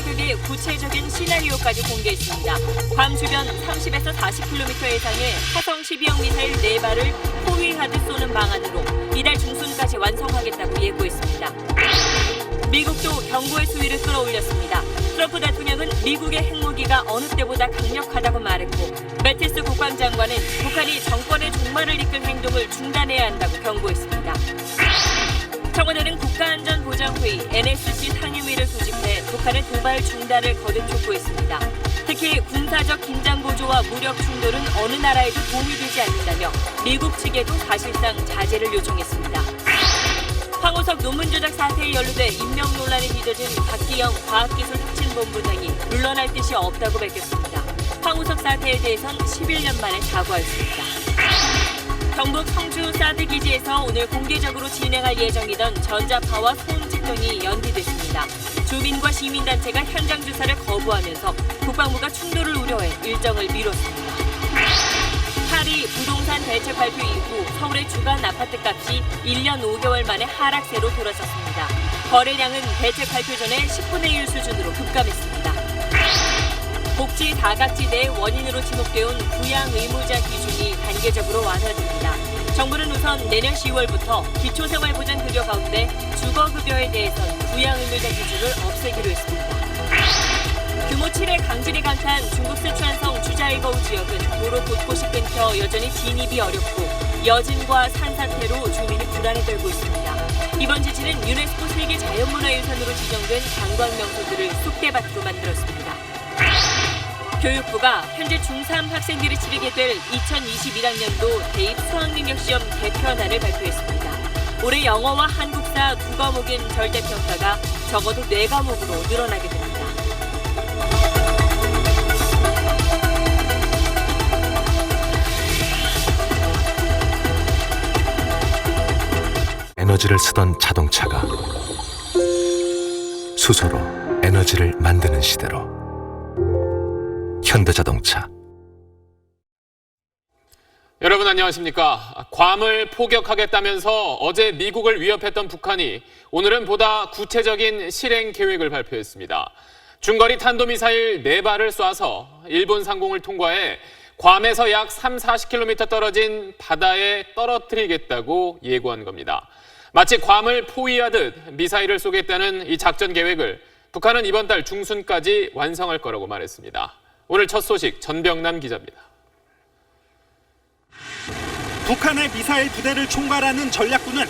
사격의 구체적인 시나리오까지 공개했습니다. 괌 주변 30에서 40km 예상의 화성 12형 미사일 4발을 포위하듯 쏘는 방안으로 이달 중순까지 완성하겠다고 예고했습니다. 미국도 경고의 수위를 끌어올렸습니다. 트럼프 대통령은 미국의 핵무기가 어느 때보다 강력하다고 말했고 매티스 국방장관은 북한이 정권의 종말을 이끌 행동을 중단해야 한다고 경고했습니다. 청와대는 국가안전보장회의 NSC 상임위를 소집해 북한의 도발 중단을 거듭 촉구했습니다. 특히 군사적 긴장 고조와 무력 충돌은 어느 나라에도 도움이 되지 않는다며 미국 측에도 사실상 자제를 요청했습니다. 황우석 논문 조작 사태에 연루돼 임명 논란이 빚어진 박기영 과학기술혁신본부장이 물러날 뜻이 없다고 밝혔습니다. 황우석 사태에 대해선 11년 만에 사과했습니다. 경북 성주 사드 기지에서 오늘 공개적으로 진행할 예정이던 전자파와 소음 측정이 연기됐습니다. 주민과 시민단체가 현장 조사를 거부하면서 국방부가 충돌을 우려해 일정을 미뤘습니다. 파리 부동산 대책 발표 이후 서울의 주간 아파트값이 1년 5개월 만에 하락세로 돌아섰습니다. 거래량은 대책 발표 전에 10분의 1 수준으로 급감했습니다. 복지 사각지대의 원인으로 지목되어온 부양 의무자 기준이 단계적으로 완화됩니다. 정부는 우선 내년 10월부터 기초생활보장급여 가운데 주거급여에 대해선 부양 의무자 기준을 없애기로 했습니다. 규모 7의 강진이 강타한 중국 스촨성 주자이거우 지역은 도로 곳곳이 끊겨 여전히 진입이 어렵고 여진과 산사태로 주민이 불안에 떨고 있습니다. 이번 지진은 유네스코 세계 자연문화유산으로 지정된 관광명소들을 쑥대밭으로 만들었습니다. 교육부가 현재 중3 학생들이 치르게 될 2021학년도 대입 수학능력시험 개편안을 발표했습니다. 올해 영어와 한국사 두 과목인 절대평가가 적어도 4과목으로 늘어나게 됩니다. 에너지를 쓰던 자동차가 수소로 에너지를 만드는 시대로 현대자동차. 여러분 안녕하십니까? 괌을 포격하겠다면서 어제 미국을 위협했던 북한이 오늘은 보다 구체적인 실행 계획을 발표했습니다. 중거리 탄도미사일 4발을 쏴서 일본 상공을 통과해 괌에서 약 30-40km 떨어진 바다에 떨어뜨리겠다고 예고한 겁니다. 마치 괌을 포위하듯 미사일을 쏘겠다는 이 작전 계획을 북한은 이번 달 중순까지 완성할 거라고 말했습니다. 오늘 첫 소식 전병남 기자입니다. 북한의 미사일 부대를 총괄하는 전략군은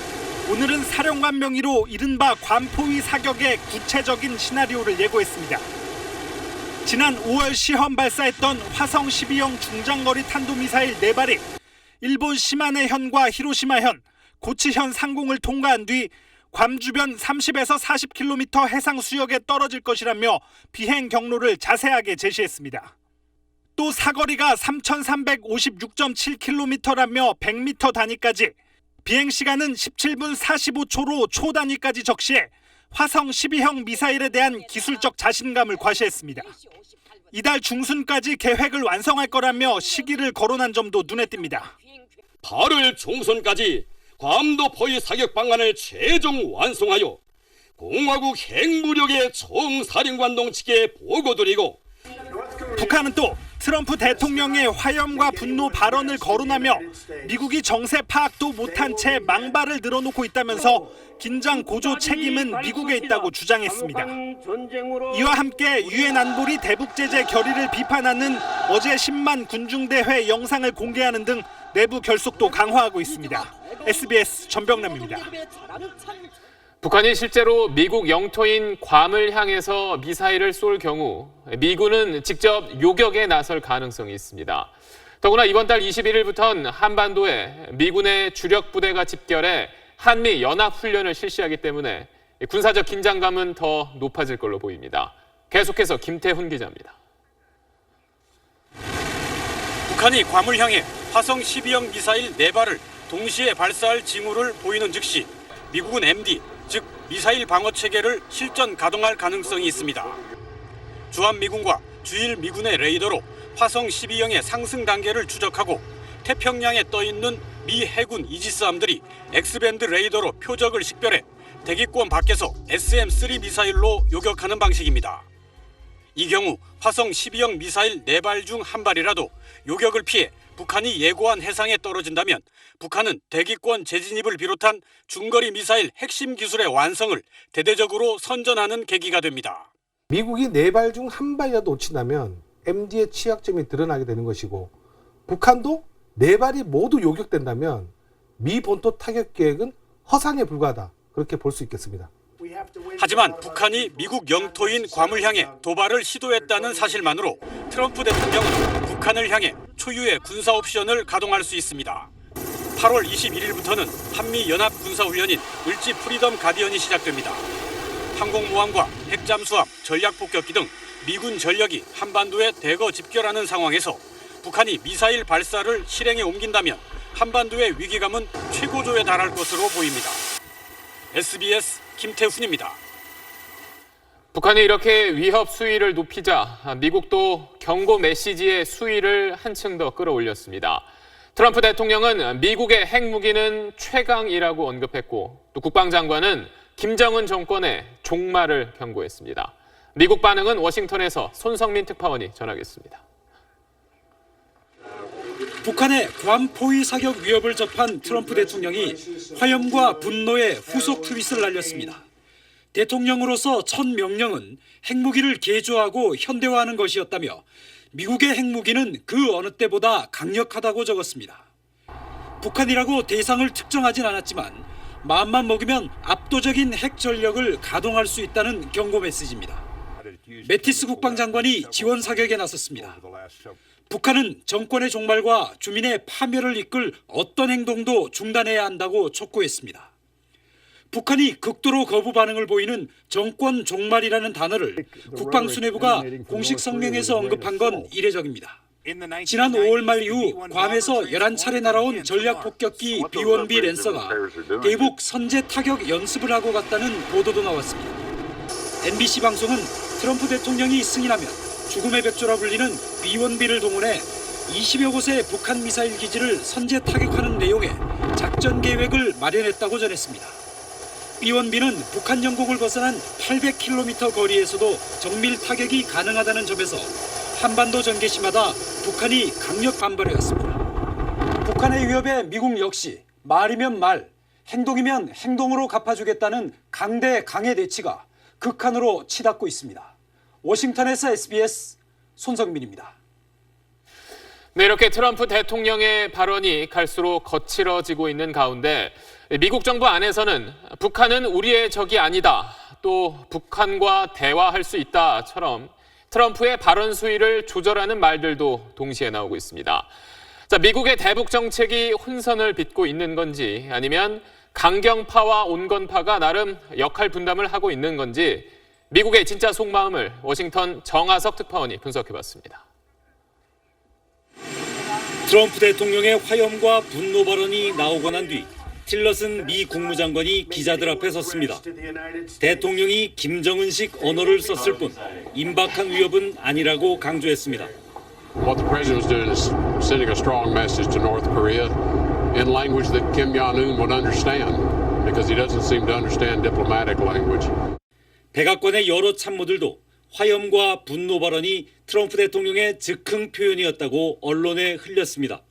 오늘은 사령관 명의로 이른바 괌 포위 사격의 구체적인 시나리오를 예고했습니다. 지난 5월 시험 발사했던 화성 12형 중장거리 탄도미사일 4발이 일본 시마네현과 히로시마현, 고치현 상공을 통과한 뒤 괌 주변 30에서 40km 해상 수역에 떨어질 것이라며 비행 경로를 자세하게 제시했습니다. 또 사거리가 3,356.7km라며 100m 단위까지, 비행시간은 17분 45초로 초 단위까지 적시해 화성 12형 미사일에 대한 기술적 자신감을 과시했습니다. 이달 중순까지 계획을 완성할 거라며 시기를 거론한 점도 눈에 띕니다. 8월 중순까지 괌도 포위 사격 방안을 최종 완성하여 공화국 핵무력의 총사령관동 측에 보고드리고, 북한은 또 트럼프 대통령의 화염과 분노 발언을 거론하며 미국이 정세 파악도 못한 채 망발을 늘어놓고 있다면서 긴장 고조 책임은 미국에 있다고 주장했습니다. 이와 함께 유엔 안보리 대북 제재 결의를 비판하는 어제 10만 군중대회 영상을 공개하는 등 내부 결속도 강화하고 있습니다. SBS 전병남입니다. 북한이 실제로 미국 영토인 괌을 향해서 미사일을 쏠 경우 미군은 직접 요격에 나설 가능성이 있습니다. 더구나 이번 달 21일부터는 한반도에 미군의 주력 부대가 집결해 한미 연합훈련을 실시하기 때문에 군사적 긴장감은 더 높아질 걸로 보입니다. 계속해서 김태훈 기자입니다. 북한이 괌을 향해 화성 12형 미사일 4발을 동시에 발사할 징후를 보이는 즉시 미국은 MD, 즉 미사일 방어 체계를 실전 가동할 가능성이 있습니다. 주한미군과 주일 미군의 레이더로 화성 12형의 상승 단계를 추적하고 태평양에 떠있는 미 해군 이지스함들이 X밴드 레이더로 표적을 식별해 대기권 밖에서 SM-3 미사일로 요격하는 방식입니다. 이 경우 화성 12형 미사일 4발 중 1발이라도 요격을 피해 북한이 예고한 해상에 떨어진다면 북한은 대기권 재진입을 비롯한 중거리 미사일 핵심 기술의 완성을 대대적으로 선전하는 계기가 됩니다. 미국이 4발 중 1발이라도 놓친다면 MD의 취약점이 드러나게 되는 것이고, 북한도 4발이 모두 요격된다면 미 본토 타격 계획은 허상에 불과하다, 그렇게 볼 수 있겠습니다. 하지만 북한이 미국 영토인 괌을 향해 도발을 시도했다는 사실만으로 트럼프 대통령은 북한을 향해 초유의 군사 옵션을 가동할 수 있습니다. 8월 21일부터는 한미 연합 군사훈련인 을지 프리덤 가디언이 시작됩니다. 항공모함과 핵잠수함, 전략폭격기 등 미군 전력이 한반도에 대거 집결하는 상황에서 북한이 미사일 발사를 실행에 옮긴다면 한반도의 위기감은 최고조에 달할 것으로 보입니다. SBS 김태훈입니다. 북한이 이렇게 위협 수위를 높이자 미국도 경고 메시지의 수위를 한층 더 끌어올렸습니다. 트럼프 대통령은 미국의 핵무기는 최강이라고 언급했고, 또 국방장관은 김정은 정권의 종말을 경고했습니다. 미국 반응은 워싱턴에서 손성민 특파원이 전하겠습니다. 북한의 괌 포위 사격 위협을 접한 트럼프 대통령이 화염과 분노의 후속 트윗을 날렸습니다. 대통령으로서 첫 명령은 핵무기를 개조하고 현대화하는 것이었다며 미국의 핵무기는 그 어느 때보다 강력하다고 적었습니다. 북한이라고 대상을 특정하진 않았지만 마음만 먹으면 압도적인 핵 전력을 가동할 수 있다는 경고 메시지입니다. 매티스 국방장관이 지원 사격에 나섰습니다. 북한은 정권의 종말과 주민의 파멸을 이끌 어떤 행동도 중단해야 한다고 촉구했습니다. 북한이 극도로 거부 반응을 보이는 정권 종말이라는 단어를 국방 수뇌부가 공식 성명에서 언급한 건 이례적입니다. 지난 5월 말 이후 괌에서 11차례 날아온 전략폭격기 B-1B 랜서가 대북 선제 타격 연습을 하고 갔다는 보도도 나왔습니다. MBC 방송은 트럼프 대통령이 승인하면 죽음의 벽조라 불리는 B-1B를 동원해 20여 곳의 북한 미사일 기지를 선제 타격하는 내용의 작전 계획을 마련했다고 전했습니다. B-1B는 북한 영공을 벗어난 800km 거리에서도 정밀 타격이 가능하다는 점에서 한반도 전개시마다 북한이 강력 반발해왔습니다. 북한의 위협에 미국 역시 말이면 말, 행동이면 행동으로 갚아주겠다는 강대 강의 대치가 극한으로 치닫고 있습니다. 워싱턴에서 SBS 손성민입니다. 네, 이렇게 트럼프 대통령의 발언이 갈수록 거칠어지고 있는 가운데 미국 정부 안에서는 북한은 우리의 적이 아니다, 또 북한과 대화할 수 있다처럼 트럼프의 발언 수위를 조절하는 말들도 동시에 나오고 있습니다. 자, 미국의 대북 정책이 혼선을 빚고 있는 건지, 아니면 강경파와 온건파가 나름 역할 분담을 하고 있는 건지, 미국의 진짜 속마음을 워싱턴 정하석 특파원이 분석해봤습니다. 트럼프 대통령의 화염과 분노 발언이 나오고 난 뒤 틸러슨 미 국무장관이 기자들 앞에 섰습니다. 대통령이 김정은식 언어를 썼을 뿐 임박한 위협은 아니라고 강조했습니다. What the president is doing is sending a strong message to North Korea in language that Kim Jong-un would understand, because he doesn't seem to understand diplomatic language. 백악관의 여러 참모들도 화염과 분노 발언이 트럼프 대통령의 즉흥 표현이었다고 언론에 흘렸습니다.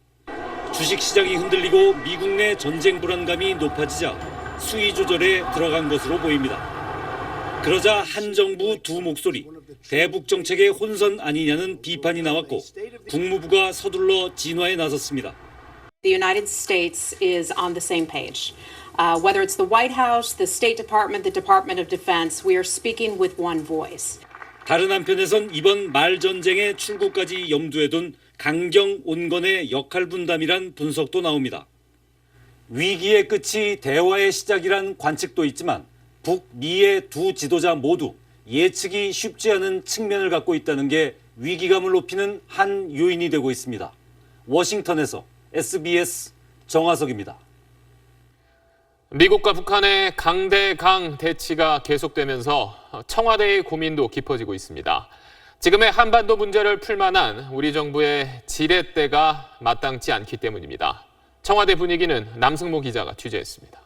주식시장이 흔들리고 미국 내 전쟁 불안감이 높아지자 수위 조절에 들어간 것으로 보입니다. 그러자 한 정부 두 목소리, 대북 정책의 혼선 아니냐는 비판이 나왔고 국무부가 서둘러 진화에 나섰습니다. The United States is on the same page. Whether it's the White House, the State Department, the Department of Defense, we are speaking with one voice. 다른 한편에선 이번 말전쟁의 출구까지 염두에 둔 강경 온건의 역할 분담이란 분석도 나옵니다. 위기의 끝이 대화의 시작이란 관측도 있지만 북미의 두 지도자 모두 예측이 쉽지 않은 측면을 갖고 있다는 게 위기감을 높이는 한 요인이 되고 있습니다. 워싱턴에서 SBS 정하석입니다. 미국과 북한의 강대강 대치가 계속되면서 청와대의 고민도 깊어지고 있습니다. 지금의 한반도 문제를 풀 만한 우리 정부의 지렛대가 마땅치 않기 때문입니다. 청와대 분위기는 남승모 기자가 취재했습니다.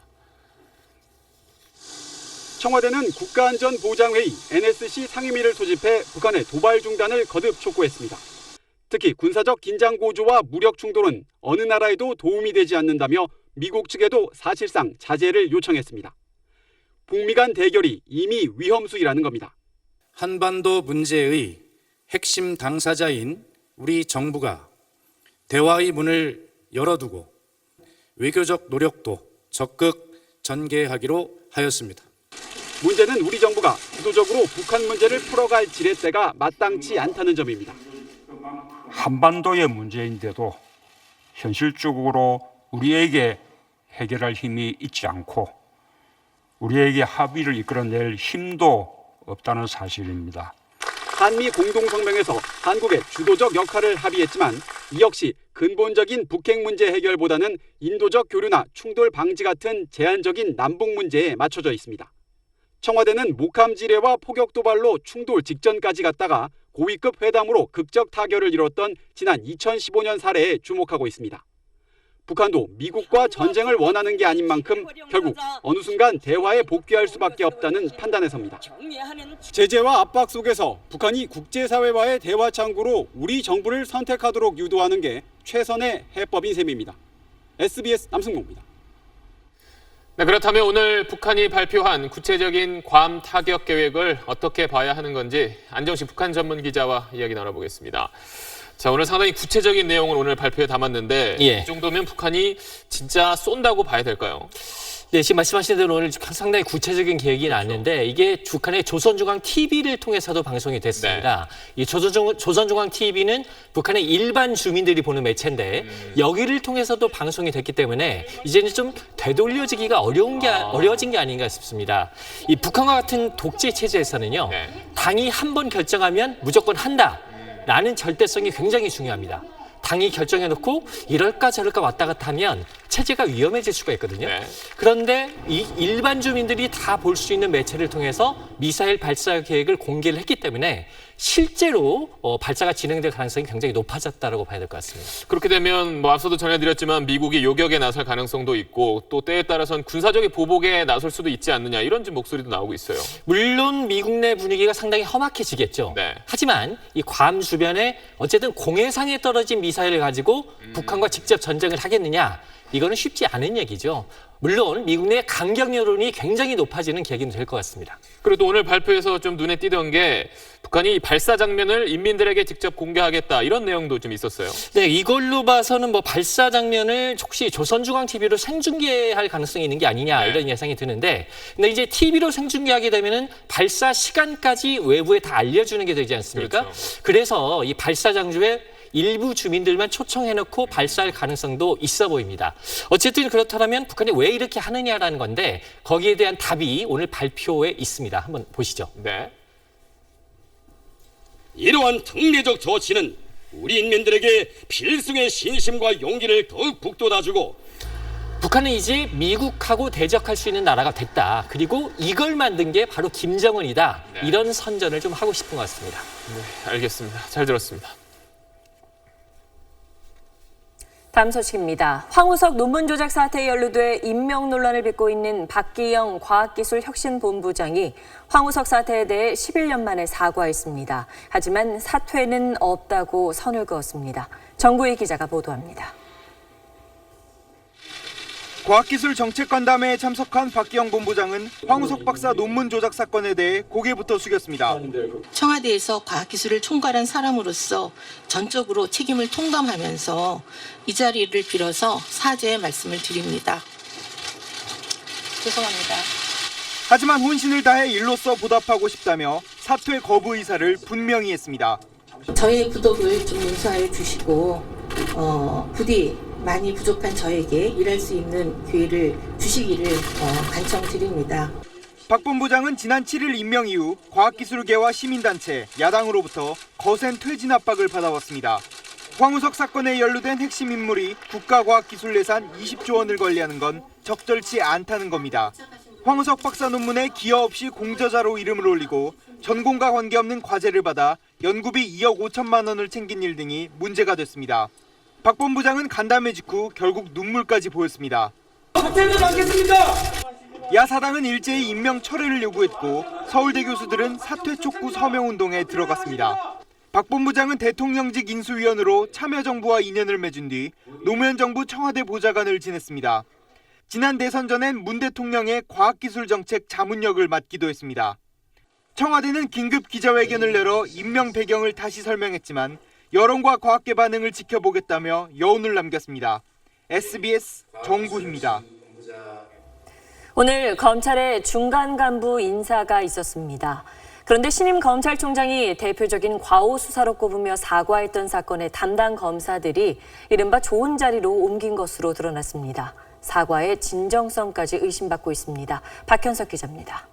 청와대는 국가안전보장회의 NSC 상임위를 소집해 북한의 도발 중단을 거듭 촉구했습니다. 특히 군사적 긴장 고조와 무력 충돌은 어느 나라에도 도움이 되지 않는다며 미국 측에도 사실상 자제를 요청했습니다. 북미 간 대결이 이미 위험수위라는 겁니다. 한반도 문제의 핵심 당사자인 우리 정부가 대화의 문을 열어두고 외교적 노력도 적극 전개하기로 하였습니다. 문제는 우리 정부가 주도적으로 북한 문제를 풀어갈 지렛대가 마땅치 않다는 점입니다. 한반도의 문제인데도 현실적으로 우리에게 해결할 힘이 있지 않고 우리에게 합의를 이끌어낼 힘도 없다는 사실입니다. 한미 공동성명에서 한국의 주도적 역할을 합의했지만 이 역시 근본적인 북핵 문제 해결보다는 인도적 교류나 충돌 방지 같은 제한적인 남북 문제에 맞춰져 있습니다. 청와대는 목함 지뢰와 포격 도발로 충돌 직전까지 갔다가 고위급 회담으로 극적 타결을 이뤘던 지난 2015년 사례에 주목하고 있습니다. 북한도 미국과 전쟁을 원하는 게 아닌 만큼 결국 어느 순간 대화에 복귀할 수밖에 없다는 판단에 섭니다. 제재와 압박 속에서 북한이 국제사회와의 대화 창구로 우리 정부를 선택하도록 유도하는 게 최선의 해법인 셈입니다. SBS 남승모입니다. 네, 그렇다면 오늘 북한이 발표한 구체적인 괌 타격 계획을 어떻게 봐야 하는 건지 안정식 북한 전문 기자와 이야기 나눠보겠습니다. 자, 오늘 상당히 구체적인 내용을 오늘 발표에 담았는데 이 정도면 북한이 진짜 쏜다고 봐야 될까요? 네, 지금 말씀하신 대로 오늘 상당히 구체적인 계획이 나왔는데 이게 북한의 조선중앙 TV를 통해서도 방송이 됐습니다. 이 조선중앙 TV는 북한의 일반 주민들이 보는 매체인데 여기를 통해서도 방송이 됐기 때문에 이제는 좀 되돌려지기가 어려워진 게 아닌가 싶습니다. 이 북한과 같은 독재 체제에서는요, 당이 한 번 결정하면 무조건 한다. 라는 절대성이 굉장히 중요합니다. 당이 결정해놓고 이럴까 저럴까 왔다 갔다 하면 체제가 위험해질 수가 있거든요. 그런데 이 일반 주민들이 다 볼 수 있는 매체를 통해서 미사일 발사 계획을 공개를 했기 때문에 실제로 발사가 진행될 가능성이 굉장히 높아졌다고 봐야 될 것 같습니다. 그렇게 되면 뭐 앞서도 전해드렸지만 미국이 요격에 나설 가능성도 있고 또 때에 따라서는 군사적인 보복에 나설 수도 있지 않느냐 이런 목소리도 나오고 있어요. 물론 미국 내 분위기가 상당히 험악해지겠죠. 하지만 이 괌 주변에 어쨌든 공해상에 떨어진 미사일을 가지고 북한과 직접 전쟁을 하겠느냐 이거는 쉽지 않은 얘기죠. 물론 미국 내 강경 여론이 굉장히 높아지는 계기는 될 것 같습니다. 그래도 오늘 발표에서 좀 눈에 띄던 게 북한이 발사 장면을 인민들에게 직접 공개하겠다 이런 내용도 좀 있었어요. 네, 이걸로 봐서는 뭐 발사 장면을 혹시 조선중앙TV로 생중계할 가능성이 있는 게 아니냐 이런 예상이 드는데, 근데 이제 TV로 생중계하게 되면은 발사 시간까지 외부에 다 알려주는 게 되지 않습니까? 그래서 이 발사 장소에 일부 주민들만 초청해놓고 발사할 가능성도 있어 보입니다. 어쨌든 그렇다면 북한이 왜 이렇게 하느냐라는 건데 거기에 대한 답이 오늘 발표에 있습니다. 한번 보시죠. 이러한 특례적 조치는 우리 인민들에게 필승의 신심과 용기를 더욱 북돋아주고 북한은 이제 미국하고 대적할 수 있는 나라가 됐다. 그리고 이걸 만든 게 바로 김정은이다. 이런 선전을 좀 하고 싶은 것 같습니다. 네, 알겠습니다. 잘 들었습니다. 다음 소식입니다. 황우석 논문 조작 사태에 연루돼 임명 논란을 빚고 있는 박기영 과학기술혁신본부장이 황우석 사태에 대해 11년 만에 사과했습니다. 하지만 사퇴는 없다고 선을 그었습니다. 정구희 기자가 보도합니다. 과학기술정책관담회에 참석한 박기영 본부장은 황우석 박사 논문 조작 사건에 대해 고개부터 숙였습니다. 청와대에서 과학기술을 총괄한 사람으로서 전적으로 책임을 통감하면서 이 자리를 빌어서 사죄의 말씀을 드립니다. 죄송합니다. 하지만 혼신을 다해 일로서 보답하고 싶다며 사퇴 거부 의사를 분명히 했습니다. 저의 부덕을 좀 용서해 주시고 부디 많이 부족한 저에게 일할 수 있는 기회를 주시기를 간청드립니다. 박 본부장은 지난 7일 임명 이후 과학기술계와 시민단체, 야당으로부터 거센 퇴진 압박을 받아왔습니다. 황우석 사건에 연루된 핵심 인물이 국가과학기술 예산 20조 원을 관리하는 건 적절치 않다는 겁니다. 황우석 박사 논문에 기여 없이 공저자로 이름을 올리고 전공과 관계없는 과제를 받아 연구비 2억 5천만 원을 챙긴 일 등이 문제가 됐습니다. 박 본부장은 간담회 직후 결국 눈물까지 보였습니다. 사퇴는 않겠습니다. 야사당은 일제히 임명 철회를 요구했고 서울대 교수들은 사퇴 촉구 서명운동에 들어갔습니다. 박 본부장은 대통령직 인수위원으로 참여정부와 인연을 맺은 뒤 노무현 정부 청와대 보좌관을 지냈습니다. 지난 대선 전엔 문 대통령의 과학기술정책 자문역을 맡기도 했습니다. 청와대는 긴급 기자회견을 열어 임명 배경을 다시 설명했지만 여론과 과학계 반응을 지켜보겠다며 여운을 남겼습니다. SBS 정구희입니다. 오늘 검찰의 중간 간부 인사가 있었습니다. 그런데 신임 검찰총장이 대표적인 과오 수사로 꼽으며 사과했던 사건의 담당 검사들이 이른바 좋은 자리로 옮긴 것으로 드러났습니다. 사과의 진정성까지 의심받고 있습니다. 박현석 기자입니다.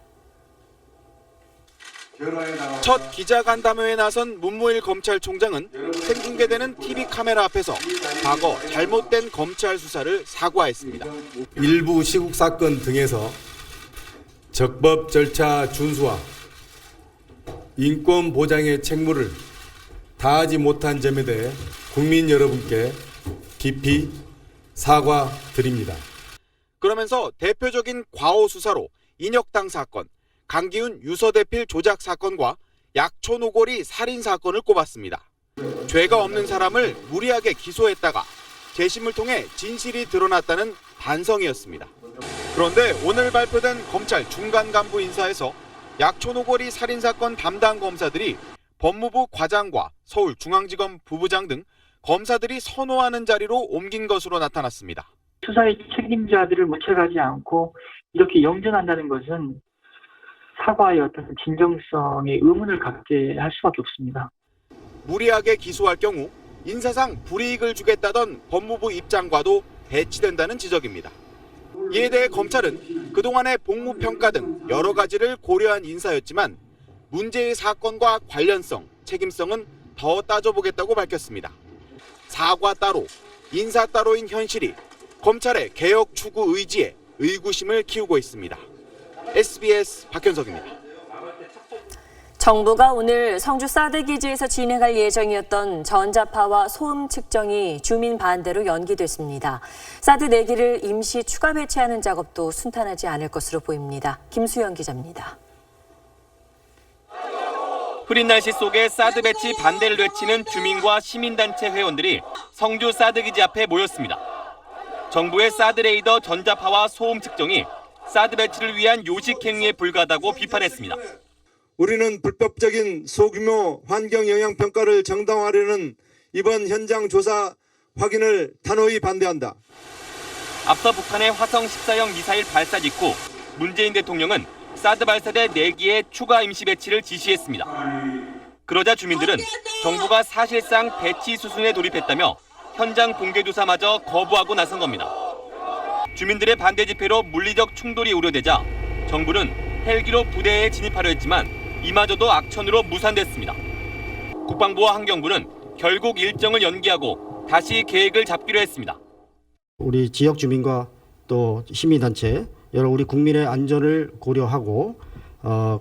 첫 기자간담회에 나선 문무일 검찰총장은 생중계되는 TV 카메라 앞에서 과거 잘못된 검찰 수사를 사과했습니다. 일부 시국 사건 등에서 적법 절차 준수와 인권 보장의 책무를 다하지 못한 점에 대해 국민 여러분께 깊이 사과드립니다. 그러면서 대표적인 과오 수사로 인혁당 사건, 강기훈 유서대필 조작 사건과 약초 노골이 살인 사건을 꼽았습니다. 죄가 없는 사람을 무리하게 기소했다가 재심을 통해 진실이 드러났다는 반성이었습니다. 그런데 오늘 발표된 검찰 중간 간부 인사에서 약초 노골이 살인 사건 담당 검사들이 법무부 과장과 서울중앙지검 부부장 등 검사들이 선호하는 자리로 옮긴 것으로 나타났습니다. 수사의 책임자들을 문책하지 않고 이렇게 영전한다는 것은 사과의 어떤 진정성에 의문을 갖게 할 수밖에 없습니다. 무리하게 기소할 경우 인사상 불이익을 주겠다던 법무부 입장과도 배치된다는 지적입니다. 이에 대해 검찰은 그동안의 복무평가 등 여러 가지를 고려한 인사였지만 문제의 사건과 관련성, 책임성은 더 따져보겠다고 밝혔습니다. 사과 따로, 인사 따로인 현실이 검찰의 개혁 추구 의지에 의구심을 키우고 있습니다. SBS 박현석입니다. 정부가 오늘 성주 사드 기지에서 진행할 예정이었던 전자파와 소음 측정이 주민 반대로 연기됐습니다. 사드 4기를 임시 추가 배치하는 작업도 순탄하지 않을 것으로 보입니다. 김수영 기자입니다. 흐린 날씨 속에 사드 배치 반대를 외치는 주민과 시민단체 회원들이 성주 사드 기지 앞에 모였습니다. 정부의 사드 레이더 전자파와 소음 측정이 사드 배치를 위한 요식 행위에 불과하다고 비판했습니다. 우리는 불법적인 소규모 환경 영향 평가를 정당화하려는 이번 현장 조사 확인을 단호히 반대한다. 앞서 북한의 화성 14형 미사일 발사 직후 문재인 대통령은 사드 발사대 4기의 추가 임시 배치를 지시했습니다. 그러자 주민들은 정부가 사실상 배치 수순에 돌입했다며 현장 공개 조사마저 거부하고 나선 겁니다. 주민들의 반대 집회로 물리적 충돌이 우려되자 정부는 헬기로 부대에 진입하려 했지만 이마저도 악천후로 무산됐습니다. 국방부와 환경부는 결국 일정을 연기하고 다시 계획을 잡기로 했습니다. 우리 지역 주민과 또 시민단체 여러 우리 국민의 안전을 고려하고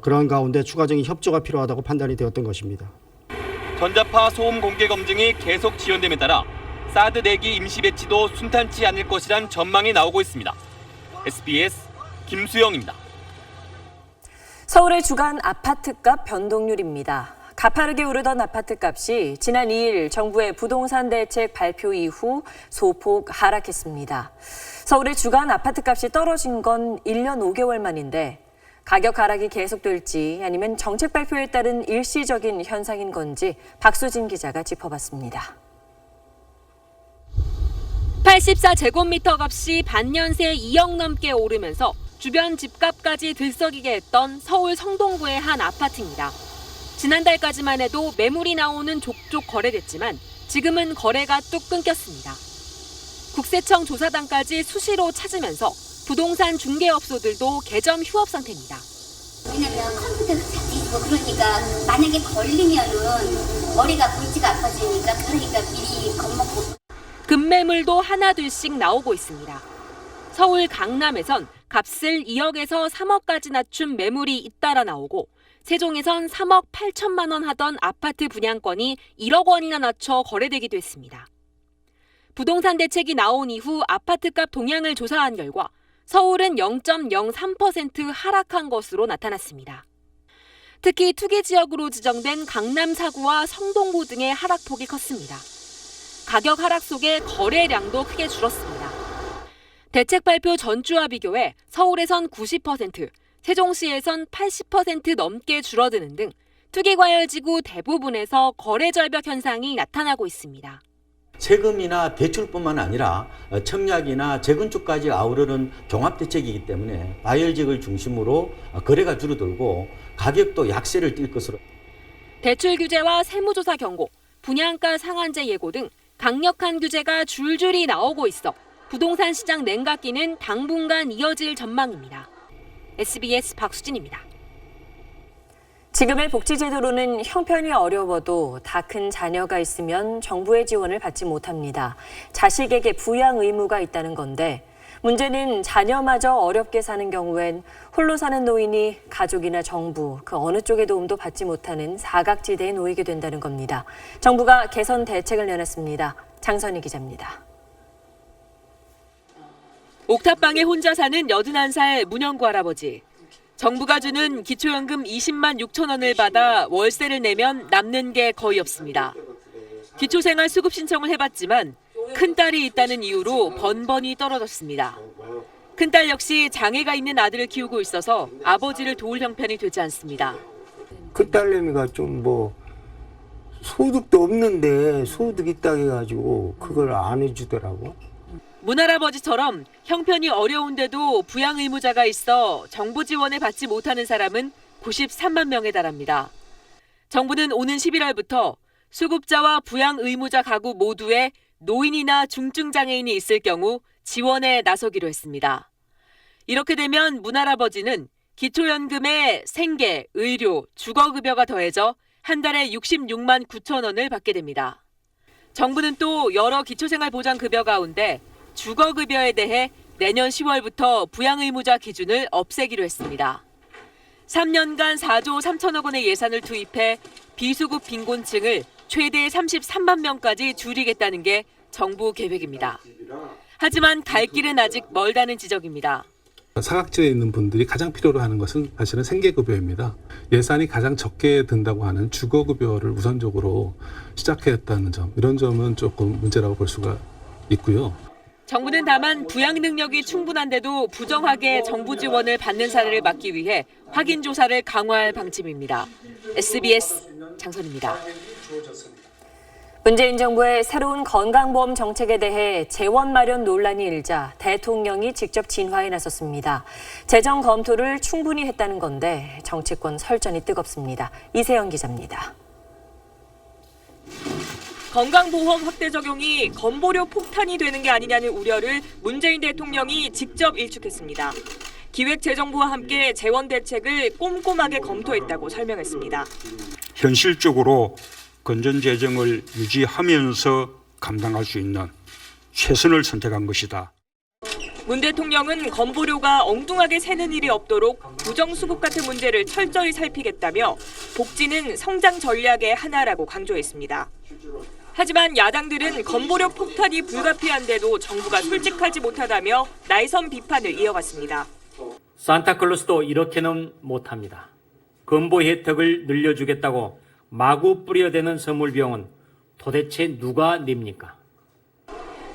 그런 가운데 추가적인 협조가 필요하다고 판단이 되었던 것입니다. 전자파 소음 공개 검증이 계속 지연됨에 따라 사드 4기 임시 배치도 순탄치 않을 것이란 전망이 나오고 있습니다. SBS 김수영입니다. 서울의 주간 아파트값 변동률입니다. 가파르게 오르던 아파트값이 지난 2일 정부의 부동산 대책 발표 이후 소폭 하락했습니다. 서울의 주간 아파트값이 떨어진 건 1년 5개월 만인데 가격 하락이 계속될지 아니면 정책 발표에 따른 일시적인 현상인 건지 박수진 기자가 짚어봤습니다. 84제곱미터 값이 반년 새 2억 넘게 오르면서 주변 집값까지 들썩이게 했던 서울 성동구의 한 아파트입니다. 지난달까지만 해도 매물이 나오는 족족 거래됐지만 지금은 거래가 뚝 끊겼습니다. 국세청 조사단까지 수시로 찾으면서 부동산 중개업소들도 개점 휴업 상태입니다. 왜냐면 컴퓨터가 다 뒤지고 그러니까 만약에 걸리면은 머리가 골치가 아파지니까 그러니까 미리 겁먹고. 급매물도 하나둘씩 나오고 있습니다. 서울 강남에선 값을 2억에서 3억까지 낮춘 매물이 잇따라 나오고 세종에선 3억 8천만 원 하던 아파트 분양권이 1억 원이나 낮춰 거래되기도 했습니다. 부동산 대책이 나온 이후 아파트값 동향을 조사한 결과 서울은 0.03% 하락한 것으로 나타났습니다. 특히 투기 지역으로 지정된 강남 4구와 성동구 등의 하락폭이 컸습니다. 가격 하락 속에 거래량도 크게 줄었습니다. 대책 발표 전주와 비교해 서울에선 90%, 세종시에선 80% 넘게 줄어드는 등 투기과열지구 대부분에서 거래 절벽 현상이 나타나고 있습니다. 세금이나 대출뿐만 아니라 청약이나 재건축까지 아우르는 종합대책이기 때문에 과열지역을 중심으로 거래가 줄어들고 가격도 약세를 띌 것으로. 대출 규제와 세무조사 경고, 분양가 상한제 예고 등 강력한 규제가 줄줄이 나오고 있어 부동산 시장 냉각기는 당분간 이어질 전망입니다. SBS 박수진입니다. 지금의 복지제도로는 형편이 어려워도 다 큰 자녀가 있으면 정부의 지원을 받지 못합니다. 자식에게 부양 의무가 있다는 건데 문제는 자녀마저 어렵게 사는 경우엔 홀로 사는 노인이 가족이나 정부 그 어느 쪽의 도움도 받지 못하는 사각지대에 놓이게 된다는 겁니다. 정부가 개선 대책을 내놨습니다. 장선희 기자입니다. 옥탑방에 혼자 사는 81살 문영구 할아버지. 정부가 주는 기초연금 20만 6천 원을 받아 월세를 내면 남는 게 거의 없습니다. 기초생활수급 신청을 해봤지만 큰딸이 있다는 이유로 번번이 떨어졌습니다. 큰딸 역시 장애가 있는 아들을 키우고 있어서 아버지를 도울 형편이 되지 않습니다. 큰딸내미가 좀 소득도 없는데 소득 있다고 해가지고 그걸 안 해주더라고. 문할아버지처럼 형편이 어려운데도 부양 의무자가 있어 정부 지원을 받지 못하는 사람은 93만 명에 달합니다. 정부는 오는 11월부터 수급자와 부양 의무자 가구 모두에 노인이나 중증 장애인이 있을 경우 지원에 나서기로 했습니다. 이렇게 되면 문할아버지는 기초연금에 생계, 의료, 주거급여가 더해져 한 달에 66만 9천 원을 받게 됩니다. 정부는 또 여러 기초생활보장급여 가운데 주거급여에 대해 내년 10월부터 부양의무자 기준을 없애기로 했습니다. 3년간 4조 3천억 원의 예산을 투입해 비수급 빈곤층을 최대 33만 명까지 줄이겠다는 게 정부 계획입니다. 하지만 갈 길은 아직 멀다는 지적입니다. 사각지대에 있는 분들이 가장 필요로 하는 것은 사실은 생계급여입니다. 예산이 가장 적게 든다고 하는 주거급여를 우선적으로 시작했다는 점, 이런 점은 조금 문제라고 볼 수가 있고요. 정부는 다만 부양 능력이 충분한데도 부정하게 정부 지원을 받는 사례를 막기 위해 확인 조사를 강화할 방침입니다. SBS 장선입니다. 문재인 정부의 새로운 건강보험 정책에 대해 재원 마련 논란이 일자 대통령이 직접 진화에 나섰습니다. 재정 검토를 충분히 했다는 건데 정치권 설전이 뜨겁습니다. 이세영 기자입니다. 건강보험 확대 적용이 건보료 폭탄이 되는 게 아니냐는 우려를 문재인 대통령이 직접 일축했습니다. 기획재정부와 함께 재원 대책을 꼼꼼하게 검토했다고 설명했습니다. 현실적으로 건전 재정을 유지하면서 감당할 수 있는 최선을 선택한 것이다. 문 대통령은 건보료가 엉뚱하게 새는 일이 없도록 부정수급 같은 문제를 철저히 살피겠다며 복지는 성장 전략의 하나라고 강조했습니다. 하지만 야당들은 건보료 폭탄이 불가피한데도 정부가 솔직하지 못하다며 날선 비판을 이어갔습니다. 산타클로스도 이렇게는 못합니다. 건보 혜택을 늘려주겠다고 마구 뿌려대는 선물 비용은 도대체 누가 냅니까?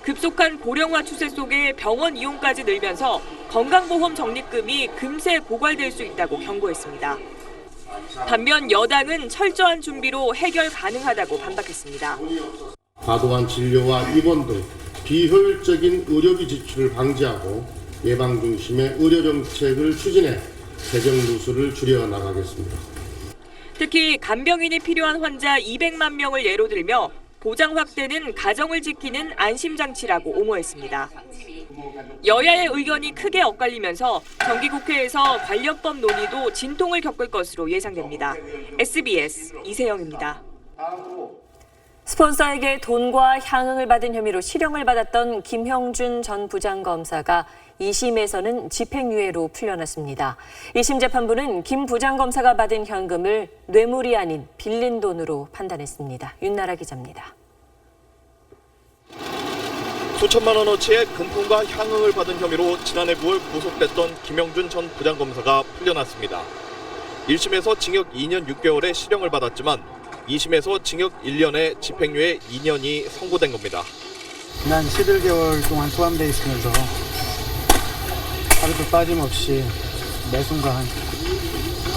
급속한 고령화 추세 속에 병원 이용까지 늘면서 건강보험 적립금이 금세 고갈될 수 있다고 경고했습니다. 반면 여당은 철저한 준비로 해결 가능하다고 반박했습니다. 과도한 진료와 입원 등 비효율적인 의료비 지출을 방지하고 예방 중심의 의료 정책을 추진해 재정 누수를 줄여 나가겠습니다. 특히 간병인이 필요한 환자 200만 명을 예로 들며 보장 확대는 가정을 지키는 안심장치라고 옹호했습니다. 여야의 의견이 크게 엇갈리면서 정기국회에서 관련법 논의도 진통을 겪을 것으로 예상됩니다. SBS 이세영입니다. 스폰서에게 돈과 향응을 받은 혐의로 실형을 받았던 김형준 전 부장검사가 2심에서는 집행유예로 풀려났습니다. 1심 재판부는 김 부장검사가 받은 현금을 뇌물이 아닌 빌린 돈으로 판단했습니다. 윤나라 기자입니다. 수천만 원어치의 금품과 향응을 받은 혐의로 지난해 9월 구속됐던 김영준 전 부장검사가 풀려났습니다. 1심에서 징역 2년 6개월의 실형을 받았지만 2심에서 징역 1년에 집행유예 2년이 선고된 겁니다. 난 11개월 동안 소환돼 있으면서 하루도 빠짐없이 매 순간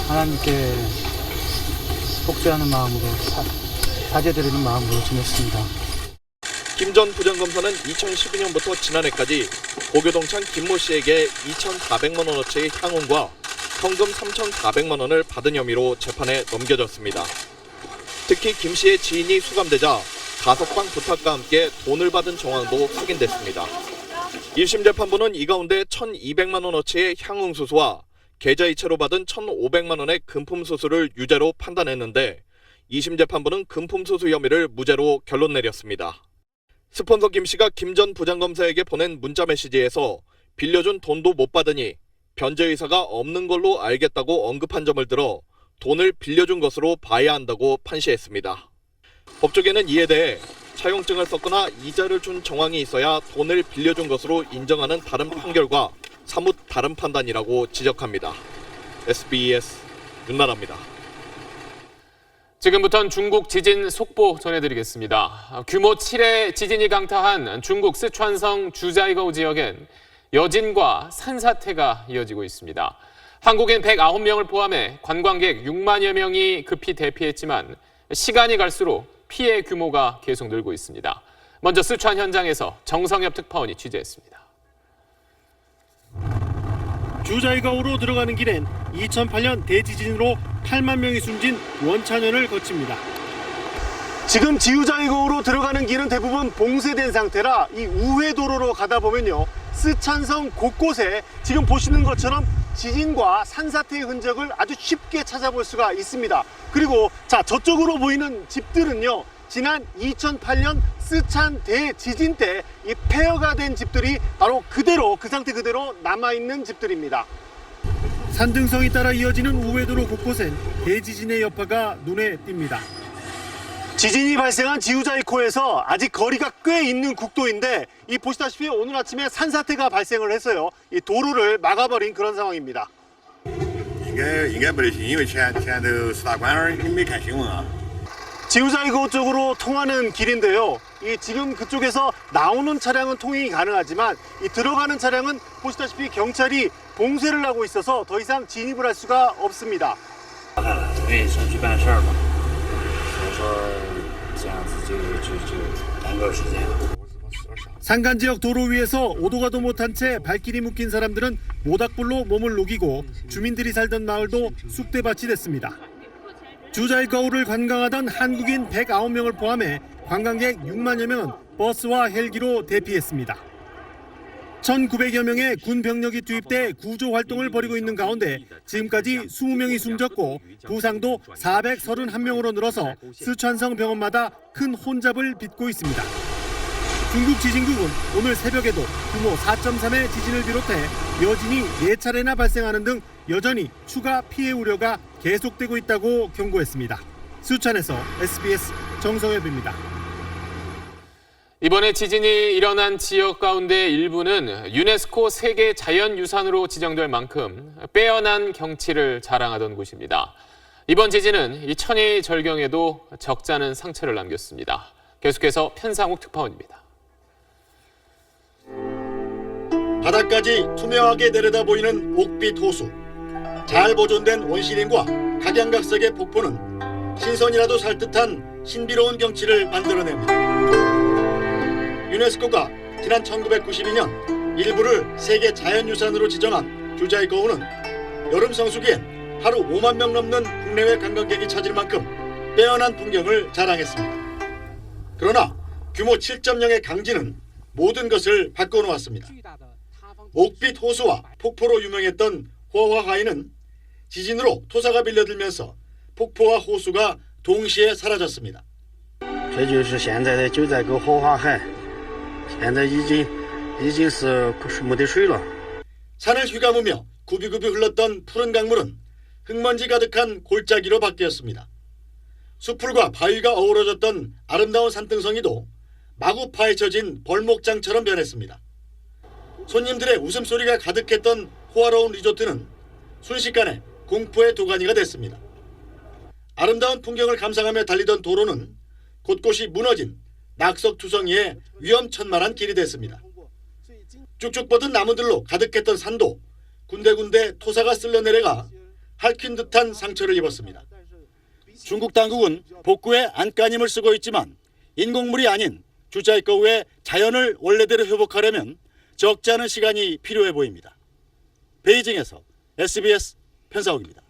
하나님께 복제하는 마음으로 사죄드리는 마음으로 지냈습니다. 김 전 부장검사는 2012년부터 지난해까지 고교동창 김모 씨에게 2,400만 원어치의 향응과 현금 3,400만 원을 받은 혐의로 재판에 넘겨졌습니다. 특히 김 씨의 지인이 수감되자 가석방 부탁과 함께 돈을 받은 정황도 확인됐습니다. 1심 재판부는 이 가운데 1,200만 원어치의 향응 수수와 계좌이체로 받은 1,500만 원의 금품 수수를 유죄로 판단했는데 2심 재판부는 금품 수수 혐의를 무죄로 결론 내렸습니다. 스폰서 김 씨가 김 전 부장검사에게 보낸 문자 메시지에서 빌려준 돈도 못 받으니 변제 의사가 없는 걸로 알겠다고 언급한 점을 들어 돈을 빌려준 것으로 봐야 한다고 판시했습니다. 법조계는 이에 대해 차용증을 썼거나 이자를 준 정황이 있어야 돈을 빌려준 것으로 인정하는 다른 판결과 사뭇 다른 판단이라고 지적합니다. SBS 윤나라입니다. 지금부터는 중국 지진 속보 전해드리겠습니다. 규모 7의 지진이 강타한 중국 쓰촨성 주자이거우 지역엔 여진과 산사태가 이어지고 있습니다. 한국인 109명을 포함해 관광객 6만여 명이 급히 대피했지만 시간이 갈수록 피해 규모가 계속 늘고 있습니다. 먼저 쓰촨 현장에서 정성엽 특파원이 취재했습니다. 주자이거우로 들어가는 길엔 2008년 대지진으로 8만 명이 숨진 원차년을 거칩니다. 지금 지우자이거우로 들어가는 길은 대부분 봉쇄된 상태라 이 우회도로로 가다 보면요. 쓰촨성 곳곳에 지금 보시는 것처럼 지진과 산사태의 흔적을 아주 쉽게 찾아볼 수가 있습니다. 그리고 자, 저쪽으로 보이는 집들은요. 지난 2008년 쓰촨 대지진 때 이 폐허가 된 집들이 바로 그대로 그 상태 그대로 남아있는 집들입니다. 산등성이 따라 이어지는 우회도로 곳곳엔 대지진의 여파가 눈에 띕니다. 지진이 발생한 지우자이코에서 아직 거리가 꽤 있는 국도인데 이 보시다시피 오늘 아침에 산사태가 발생을 했어요. 이 도로를 막아버린 그런 상황입니다. 应该不得行，因为前头四大官儿你没看新闻啊。 지우자이거우 쪽으로 통하는 길인데요. 이 지금 그쪽에서 나오는 차량은 통행이 가능하지만 이 들어가는 차량은 보시다시피 경찰이 봉쇄를 하고 있어서 더 이상 진입을 할 수가 없습니다. 因为想去办事儿嘛，所以说这样子就耽搁时间了。 산간 지역 도로 위에서 오도 가도 못한 채 발길이 묶인 사람들은 모닥불로 몸을 녹이고 주민들이 살던 마을도 쑥대밭이 됐습니다. 주자이거우를 관광하던 한국인 109명을 포함해 관광객 6만여 명은 버스와 헬기로 대피했습니다. 1,900여 명의 군 병력이 투입돼 구조 활동을 벌이고 있는 가운데 지금까지 20명이 숨졌고 부상도 431명으로 늘어서 쓰촨성 병원마다 큰 혼잡을 빚고 있습니다. 중국 지진국은 오늘 새벽에도 규모 4.3의 지진을 비롯해 여진이 4차례나 발생하는 등 여전히 추가 피해 우려가 계속되고 있다고 경고했습니다. 쓰촨에서 SBS 정성엽입니다. 이번에 지진이 일어난 지역 가운데 일부는 유네스코 세계 자연유산으로 지정될 만큼 빼어난 경치를 자랑하던 곳입니다. 이번 지진은 이 천이 절경에도 적잖은 상처를 남겼습니다. 계속해서 편상욱 특파원입니다. 바닥까지 투명하게 내려다보이는 옥빛 호수. 잘 보존된 원시림과 각양각색의 폭포는 신선이라도 살 듯한 신비로운 경치를 만들어냅니다. 유네스코가 지난 1992년 일부를 세계 자연유산으로 지정한 주자이거우는 여름 성수기엔 하루 5만 명 넘는 국내외 관광객이 찾을 만큼 빼어난 풍경을 자랑했습니다. 그러나 규모 7.0의 강진은 모든 것을 바꿔놓았습니다. 옥빛 호수와 폭포로 유명했던 호화하이는 지진으로 토사가 빌려들면서 폭포와 호수가 동시에 사라졌습니다. 这就是现在的九寨沟火花海，现在已经是没得水了。 산을 휘감으며 굽이굽이 흘렀던 푸른 강물은 흙먼지 가득한 골짜기로 바뀌었습니다. 수풀과 바위가 어우러졌던 아름다운 산등성이도 마구 파헤쳐진 벌목장처럼 변했습니다. 손님들의 웃음소리가 가득했던 호화로운 리조트는 순식간에 공포의 도가니가 됐습니다. 아름다운 풍경을 감상하며 달리던 도로는 곳곳이 무너진 낙석투성이의 위험천만한 길이 됐습니다. 쭉쭉 뻗은 나무들로 가득했던 산도 군데군데 토사가 쓸려내려가 핥힌 듯한 상처를 입었습니다. 중국 당국은 복구에 안간힘을 쓰고 있지만 인공물이 아닌 주자이거우의 자연을 원래대로 회복하려면 적지 않은 시간이 필요해 보입니다. 베이징에서 SBS 편사옥입니다.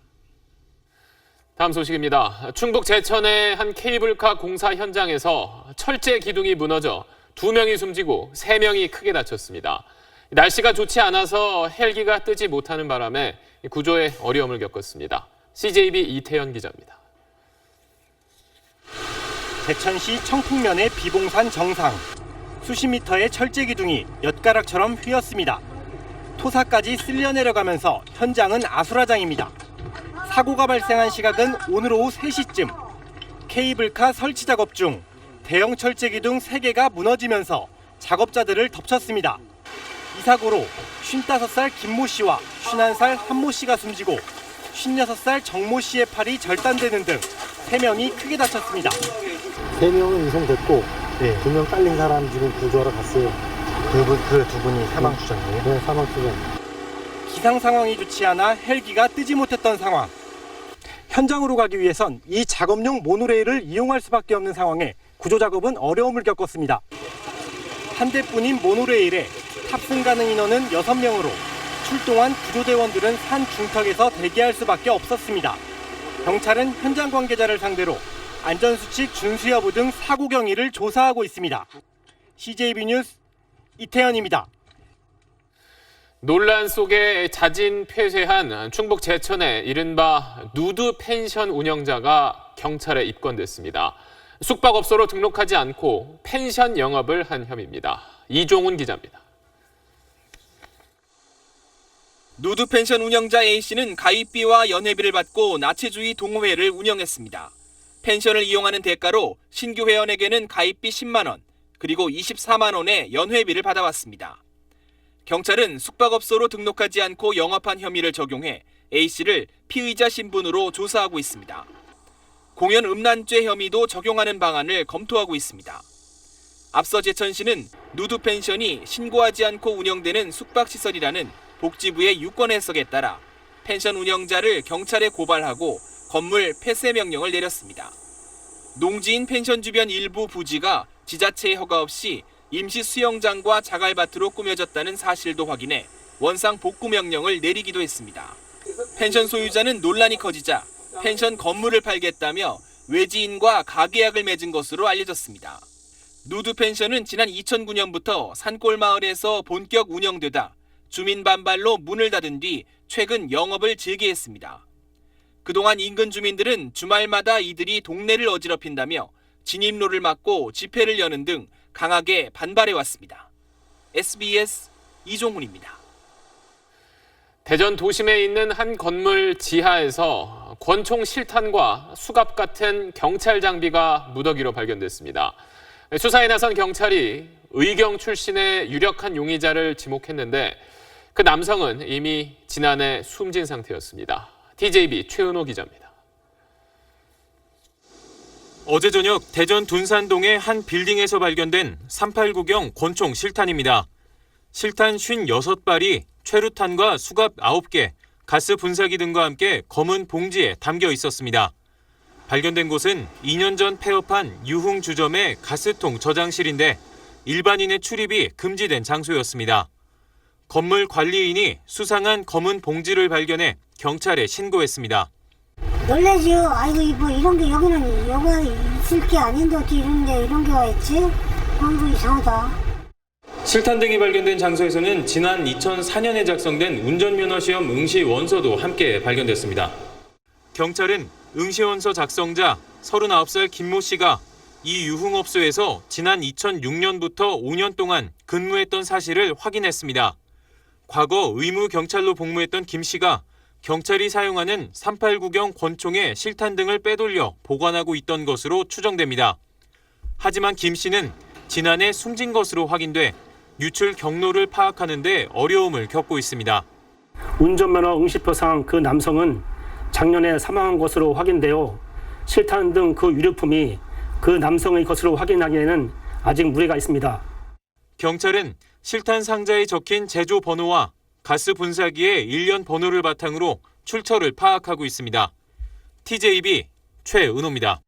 다음 소식입니다. 충북 제천의 한 케이블카 공사 현장에서 철제 기둥이 무너져 2명이 숨지고 3명이 크게 다쳤습니다. 날씨가 좋지 않아서 헬기가 뜨지 못하는 바람에 구조에 어려움을 겪었습니다. CJB 이태현 기자입니다. 제천시 청풍면의 비봉산 정상. 수십 미터의 철제 기둥이 엿가락처럼 휘었습니다. 토사까지 쓸려 내려가면서 현장은 아수라장입니다. 사고가 발생한 시각은 오늘 오후 3시쯤. 케이블카 설치 작업 중 대형 철제 기둥 3개가 무너지면서 작업자들을 덮쳤습니다. 이 사고로 55살 김모 씨와 51살 한모 씨가 숨지고 56살 정모 씨의 팔이 절단되는 등 3명이 크게 다쳤습니다. 3명은 이송됐고 2명 깔린 사람 지금 구조하러 갔어요. 그 두 분이 사망 추정이에요? 네, 사망 추정. 기상 상황이 좋지 않아 헬기가 뜨지 못했던 상황. 현장으로 가기 위해선 이 작업용 모노레일을 이용할 수밖에 없는 상황에 구조 작업은 어려움을 겪었습니다. 한 대뿐인 모노레일에 탑승 가능 인원은 6명으로 출동한 구조대원들은 산 중턱에서 대기할 수밖에 없었습니다. 경찰은 현장 관계자를 상대로 안전수칙 준수 여부 등 사고 경위를 조사하고 있습니다. CJB 뉴스 이태현입니다. 논란 속에 자진 폐쇄한 충북 제천의 이른바 누드 펜션 운영자가 경찰에 입건됐습니다. 숙박업소로 등록하지 않고 펜션 영업을 한 혐의입니다. 이종훈 기자입니다. 누드 펜션 운영자 A씨는 가입비와 연회비를 받고 나체주의 동호회를 운영했습니다. 펜션을 이용하는 대가로 신규 회원에게는 가입비 10만 원, 그리고 24만 원의 연회비를 받아왔습니다. 경찰은 숙박업소로 등록하지 않고 영업한 혐의를 적용해 A씨를 피의자 신분으로 조사하고 있습니다. 공연 음란죄 혐의도 적용하는 방안을 검토하고 있습니다. 앞서 제천시는 누드 펜션이 신고하지 않고 운영되는 숙박시설이라는 복지부의 유권 해석에 따라 펜션 운영자를 경찰에 고발하고 건물 폐쇄 명령을 내렸습니다. 농지인 펜션 주변 일부 부지가 지자체의 허가 없이 임시 수영장과 자갈밭으로 꾸며졌다는 사실도 확인해 원상 복구 명령을 내리기도 했습니다. 펜션 소유자는 논란이 커지자 펜션 건물을 팔겠다며 외지인과 가계약을 맺은 것으로 알려졌습니다. 누드 펜션은 지난 2009년부터 산골 마을에서 본격 운영되다 주민 반발로 문을 닫은 뒤 최근 영업을 재개했습니다. 그동안 인근 주민들은 주말마다 이들이 동네를 어지럽힌다며 진입로를 막고 집회를 여는 등 강하게 반발해왔습니다. SBS 이종훈입니다. 대전 도심에 있는 한 건물 지하에서 권총 실탄과 수갑 같은 경찰 장비가 무더기로 발견됐습니다. 수사에 나선 경찰이 의경 출신의 유력한 용의자를 지목했는데 그 남성은 이미 지난해 숨진 상태였습니다. TJB 최은호 기자입니다. 어제 저녁 대전 둔산동의 한 빌딩에서 발견된 389경 권총 실탄입니다. 실탄 56발이 최루탄과 수갑 9개, 가스 분사기 등과 함께 검은 봉지에 담겨 있었습니다. 발견된 곳은 2년 전 폐업한 유흥 주점의 가스통 저장실인데 일반인의 출입이 금지된 장소였습니다. 건물 관리인이 수상한 검은 봉지를 발견해 경찰에 신고했습니다. 놀라죠. 아이고 뭐 이런 게 여기는 여가 있을 게 아닌데 어떻게 이런 게 와 있지? 너무 이상하다. 실탄 등이 발견된 장소에서는 지난 2004년에 작성된 운전면허시험 응시 원서도 함께 발견됐습니다. 경찰은 응시 원서 작성자 39살 김모 씨가 이 유흥업소에서 지난 2006년부터 5년 동안 근무했던 사실을 확인했습니다. 과거 의무 경찰로 복무했던 김 씨가 경찰이 사용하는 389경 권총의 실탄 등을 빼돌려 보관하고 있던 것으로 추정됩니다. 하지만 김 씨는 지난해 숨진 것으로 확인돼 유출 경로를 파악하는 데 어려움을 겪고 있습니다. 운전면허 응시표상 그 남성은 작년에 사망한 것으로 확인되어 실탄 등 그 유류품이 그 남성의 것으로 확인하기에는 아직 무리가 있습니다. 경찰은 실탄 상자에 적힌 제조 번호와 가스 분사기의 일련 번호를 바탕으로 출처를 파악하고 있습니다. TJB 최은호입니다.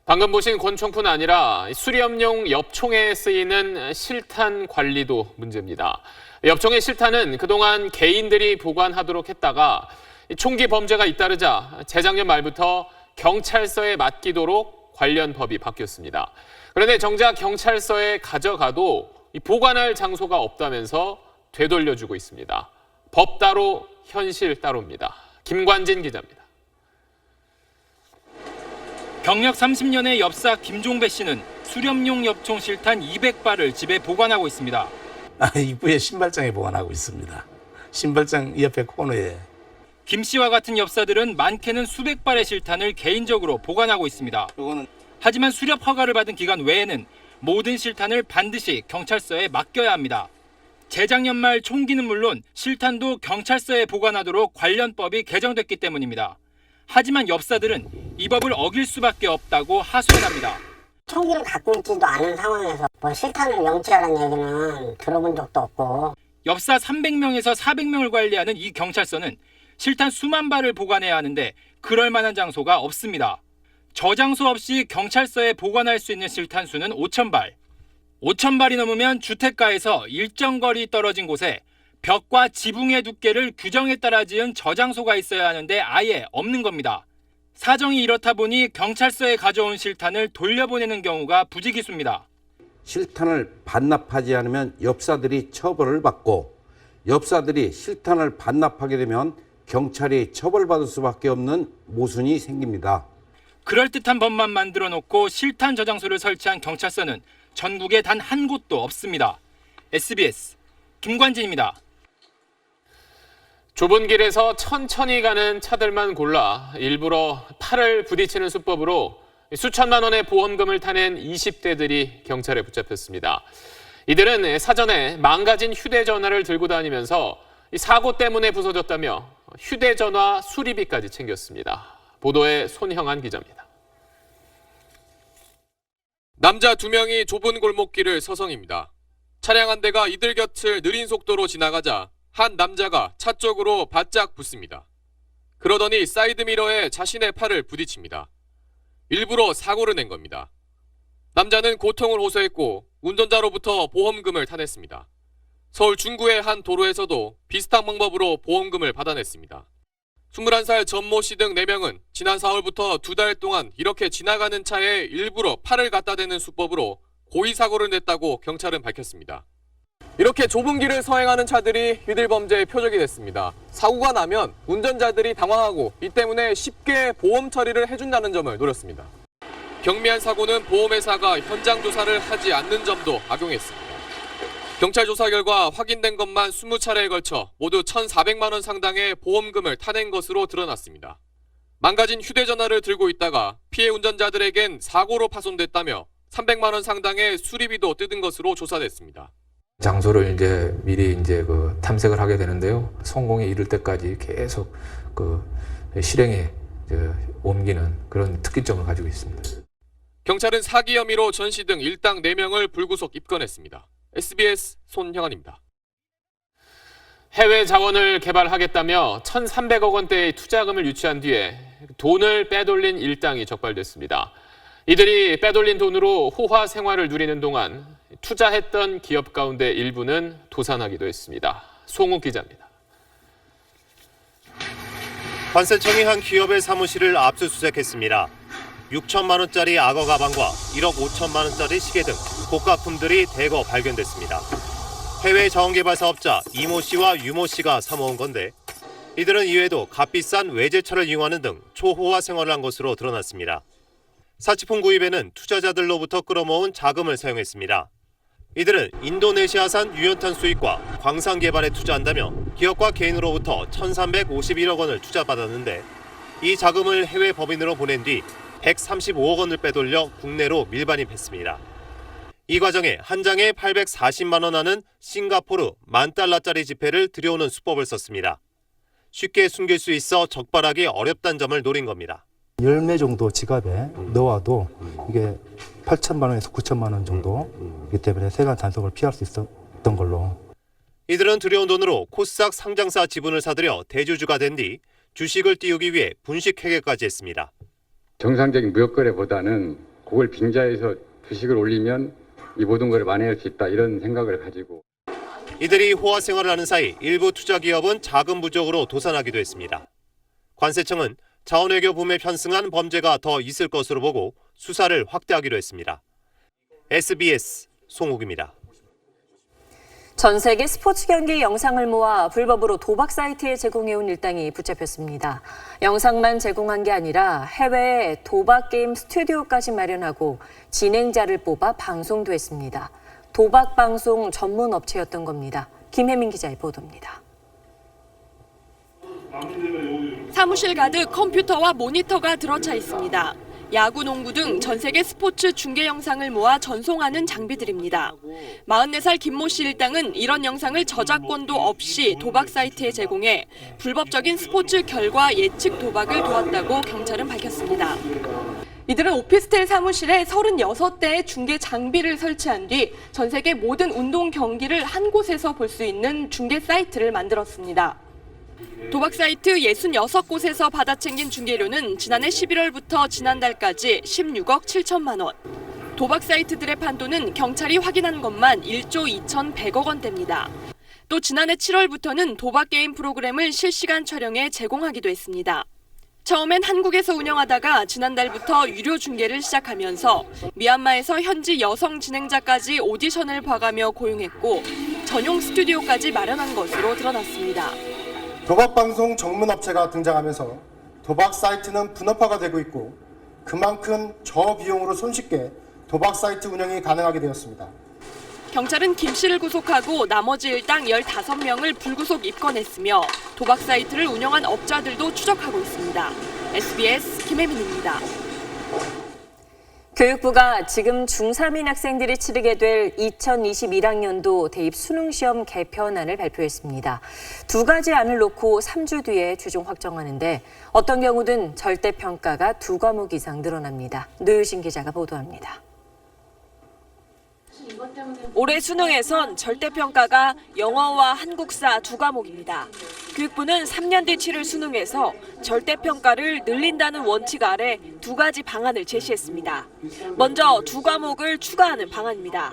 방금 보신 권총뿐 아니라 수렴용 엽총에 쓰이는 실탄 관리도 문제입니다. 엽총의 실탄은 그동안 개인들이 보관하도록 했다가 총기 범죄가 잇따르자 재작년 말부터 경찰서에 맡기도록 관련 법이 바뀌었습니다. 그런데 정작 경찰서에 가져가도 보관할 장소가 없다면서 되돌려주고 있습니다. 법 따로 현실 따로입니다. 김관진 기자입니다. 경력 30년의 엽사 김종배 씨는 수렴용 엽총 실탄 200발을 집에 보관하고 있습니다. 입구에 신발장에 보관하고 있습니다. 신발장 옆에 코너에. 김 씨와 같은 엽사들은 많게는 수백 발의 실탄을 개인적으로 보관하고 있습니다. 하지만 수렵 허가를 받은 기간 외에는 모든 실탄을 반드시 경찰서에 맡겨야 합니다. 재작년 말 총기는 물론 실탄도 경찰서에 보관하도록 관련법이 개정됐기 때문입니다. 하지만 엽사들은 이 법을 어길 수밖에 없다고 하소연합니다. 총기를 갖고 있지도 않은 상황에서 실탄을 영치하라는 얘기는 들어본 적도 없고. 엽사 300명에서 400명을 관리하는 이 경찰서는 실탄 수만 발을 보관해야 하는데 그럴 만한 장소가 없습니다. 저장소 없이 경찰서에 보관할 수 있는 실탄 수는 5,000발. 5,000발이 넘으면 주택가에서 일정 거리 떨어진 곳에 벽과 지붕의 두께를 규정에 따라 지은 저장소가 있어야 하는데 아예 없는 겁니다. 사정이 이렇다 보니 경찰서에 가져온 실탄을 돌려보내는 경우가 부지기수입니다. 실탄을 반납하지 않으면 엽사들이 처벌을 받고 엽사들이 실탄을 반납하게 되면 경찰이 처벌받을 수밖에 없는 모순이 생깁니다. 그럴듯한 법만 만들어 놓고 실탄 저장소를 설치한 경찰서는 전국에 단 한 곳도 없습니다. SBS 김관진입니다. 좁은 길에서 천천히 가는 차들만 골라 일부러 팔을 부딪히는 수법으로 수천만 원의 보험금을 타낸 20대들이 경찰에 붙잡혔습니다. 이들은 사전에 망가진 휴대전화를 들고 다니면서 사고 때문에 부서졌다며 휴대전화 수리비까지 챙겼습니다. 보도에 손형한 기자입니다. 남자 2명이 좁은 골목길을 서성입니다. 차량 한 대가 이들 곁을 느린 속도로 지나가자 한 남자가 차 쪽으로 바짝 붙습니다. 그러더니 사이드미러에 자신의 팔을 부딪힙니다. 일부러 사고를 낸 겁니다. 남자는 고통을 호소했고 운전자로부터 보험금을 타냈습니다. 서울 중구의 한 도로에서도 비슷한 방법으로 보험금을 받아냈습니다. 21살 전모 씨 등 4명은 지난 4월부터 2달 동안 이렇게 지나가는 차에 일부러 팔을 갖다 대는 수법으로 고의 사고를 냈다고 경찰은 밝혔습니다. 이렇게 좁은 길을 서행하는 차들이 이들 범죄의 표적이 됐습니다. 사고가 나면 운전자들이 당황하고 이 때문에 쉽게 보험 처리를 해준다는 점을 노렸습니다. 경미한 사고는 보험회사가 현장 조사를 하지 않는 점도 악용했습니다. 경찰 조사 결과 확인된 것만 20차례에 걸쳐 모두 1,400만 원 상당의 보험금을 타낸 것으로 드러났습니다. 망가진 휴대전화를 들고 있다가 피해 운전자들에겐 사고로 파손됐다며 300만 원 상당의 수리비도 뜯은 것으로 조사됐습니다. 장소를 미리 탐색을 하게 되는데요. 성공에 이를 때까지 계속 실행에 옮기는 그런 특기점을 가지고 있습니다. 경찰은 사기 혐의로 전 씨 등 일당 4명을 불구속 입건했습니다. SBS 손형환입니다. 해외 자원을 개발하겠다며 1,300억 원대의 투자금을 유치한 뒤에 돈을 빼돌린 일당이 적발됐습니다. 이들이 빼돌린 돈으로 호화 생활을 누리는 동안 투자했던 기업 가운데 일부는 도산하기도 했습니다. 송욱 기자입니다. 관세청이 한 기업의 사무실을 압수수색했습니다. 6천만 원짜리 악어 가방과 1억 5천만 원짜리 시계 등 고가품들이 대거 발견됐습니다. 해외 자원개발 사업자 이모 씨와 유모 씨가 사모은 건데 이들은 이외에도 값비싼 외제차를 이용하는 등 초호화 생활을 한 것으로 드러났습니다. 사치품 구입에는 투자자들로부터 끌어모은 자금을 사용했습니다. 이들은 인도네시아산 유연탄 수입과 광산 개발에 투자한다며 기업과 개인으로부터 1,351억 원을 투자받았는데 이 자금을 해외 법인으로 보낸 뒤 135억 원을 빼돌려 국내로 밀반입했습니다. 이 과정에 한 장에 840만 원 하는 싱가포르 $10,000짜리 지폐를 들여오는 수법을 썼습니다. 쉽게 숨길 수 있어 적발하기 어렵다는 점을 노린 겁니다. 10매 정도 지갑에 넣어도 이게 8천만 원에서 9천만 원 정도이기 때문에 세관 단속을 피할 수 있었던 걸로. 이들은 들여온 돈으로 코스닥 상장사 지분을 사들여 대주주가 된 뒤 주식을 띄우기 위해 분식회계까지 했습니다. 정상적인 무역거래보다는 그걸 빙자해서 주식을 올리면 이 모든 걸 만회할 수 있다 이런 생각을 가지고. 이들이 호화 생활을 하는 사이 일부 투자기업은 자금 부족으로 도산하기도 했습니다. 관세청은 자원외교 붐에 편승한 범죄가 더 있을 것으로 보고 수사를 확대하기로 했습니다. SBS 송욱입니다. 전 세계 스포츠 경기 영상을 모아 불법으로 도박 사이트에 제공해온 일당이 붙잡혔습니다. 영상만 제공한 게 아니라 해외에 도박 게임 스튜디오까지 마련하고 진행자를 뽑아 방송도 했습니다. 도박 방송 전문 업체였던 겁니다. 김혜민 기자의 보도입니다. 사무실 가득 컴퓨터와 모니터가 들어차 있습니다. 야구, 농구 등 전 세계 스포츠 중계 영상을 모아 전송하는 장비들입니다. 44살 김모 씨 일당은 이런 영상을 저작권도 없이 도박 사이트에 제공해 불법적인 스포츠 결과 예측 도박을 도왔다고 경찰은 밝혔습니다. 이들은 오피스텔 사무실에 36대의 중계 장비를 설치한 뒤 전 세계 모든 운동 경기를 한 곳에서 볼 수 있는 중계 사이트를 만들었습니다. 도박 사이트 66곳에서 받아챙긴 중계료는 지난해 11월부터 지난달까지 16억 7천만 원. 도박 사이트들의 판도는 경찰이 확인한 것만 1조 2,100억 원대입니다. 또 지난해 7월부터는 도박 게임 프로그램을 실시간 촬영해 제공하기도 했습니다. 처음엔 한국에서 운영하다가 지난달부터 유료 중계를 시작하면서 미얀마에서 현지 여성 진행자까지 오디션을 봐가며 고용했고 전용 스튜디오까지 마련한 것으로 드러났습니다. 도박방송 전문업체가 등장하면서 도박 사이트는 분업화가 되고 있고 그만큼 저비용으로 손쉽게 도박 사이트 운영이 가능하게 되었습니다. 경찰은 김 씨를 구속하고 나머지 일당 15명을 불구속 입건했으며 도박 사이트를 운영한 업자들도 추적하고 있습니다. SBS 김혜민입니다. 교육부가 지금 중3인 학생들이 치르게 될 2021학년도 대입 수능시험 개편안을 발표했습니다. 두 가지 안을 놓고 3주 뒤에 최종 확정하는데 어떤 경우든 절대평가가 2과목 이상 늘어납니다. 노유신 기자가 보도합니다. 올해 수능에선 절대평가가 영어와 한국사 2과목입니다. 교육부는 3년 뒤 치를 수능에서 절대평가를 늘린다는 원칙 아래 2가지 방안을 제시했습니다. 먼저 2과목을 추가하는 방안입니다.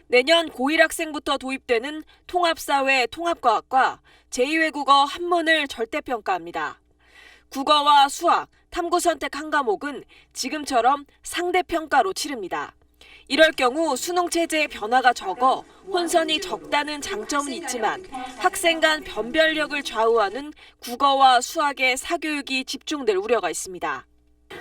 내년 고1 학생부터 도입되는 통합사회 통합과학과 제2외국어 한문을 절대평가합니다. 국어와 수학, 탐구 선택 한 과목은 지금처럼 상대평가로 치릅니다. 이럴 경우 수능 체제의 변화가 적어 혼선이 적다는 장점은 있지만 학생 간 변별력을 좌우하는 국어와 수학의 사교육이 집중될 우려가 있습니다.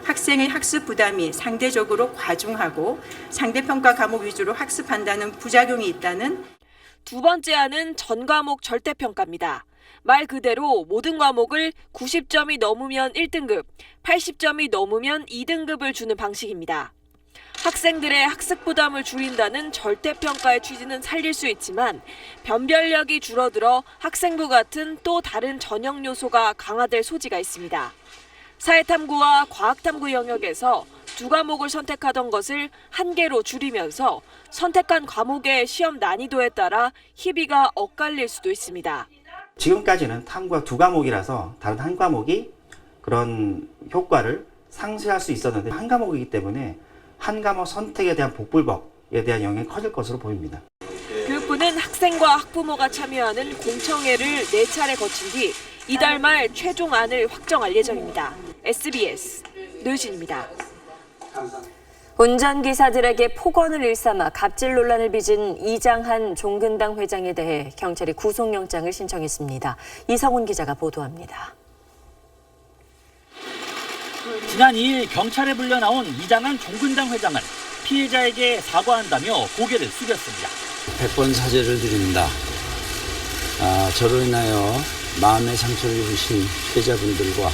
학생의 학습 부담이 상대적으로 과중하고 상대평가 과목 위주로 학습한다는 부작용이 있다는 두 번째 안은 전 과목 절대평가입니다. 말 그대로 모든 과목을 90점이 넘으면 1등급, 80점이 넘으면 2등급을 주는 방식입니다. 학생들의 학습 부담을 줄인다는 절대평가의 취지는 살릴 수 있지만 변별력이 줄어들어 학생부 같은 또 다른 전형 요소가 강화될 소지가 있습니다. 사회탐구와 과학탐구 영역에서 2과목을 선택하던 것을 1개로 줄이면서 선택한 과목의 시험 난이도에 따라 희비가 엇갈릴 수도 있습니다. 지금까지는 탐구가 2과목이라서 다른 한 과목이 그런 효과를 상쇄할 수 있었는데 한 과목이기 때문에 한 과목 선택에 대한 복불복에 대한 영향이 커질 것으로 보입니다. 교육부는 학생과 학부모가 참여하는 공청회를 4차례 거친 뒤 이달 말 최종안을 확정할 예정입니다. SBS 노유진입니다. 운전기사들에게 폭언을 일삼아 갑질 논란을 빚은 이장한 종근당 회장에 대해 경찰이 구속영장을 신청했습니다. 이성훈 기자가 보도합니다. 지난 2일 경찰에 불려 나온 이장한 종근당 회장은 피해자에게 사과한다며 고개를 숙였습니다. 100번 사죄를 드립니다. 저로 인하여 마음의 상처를 입으신 피해자분들과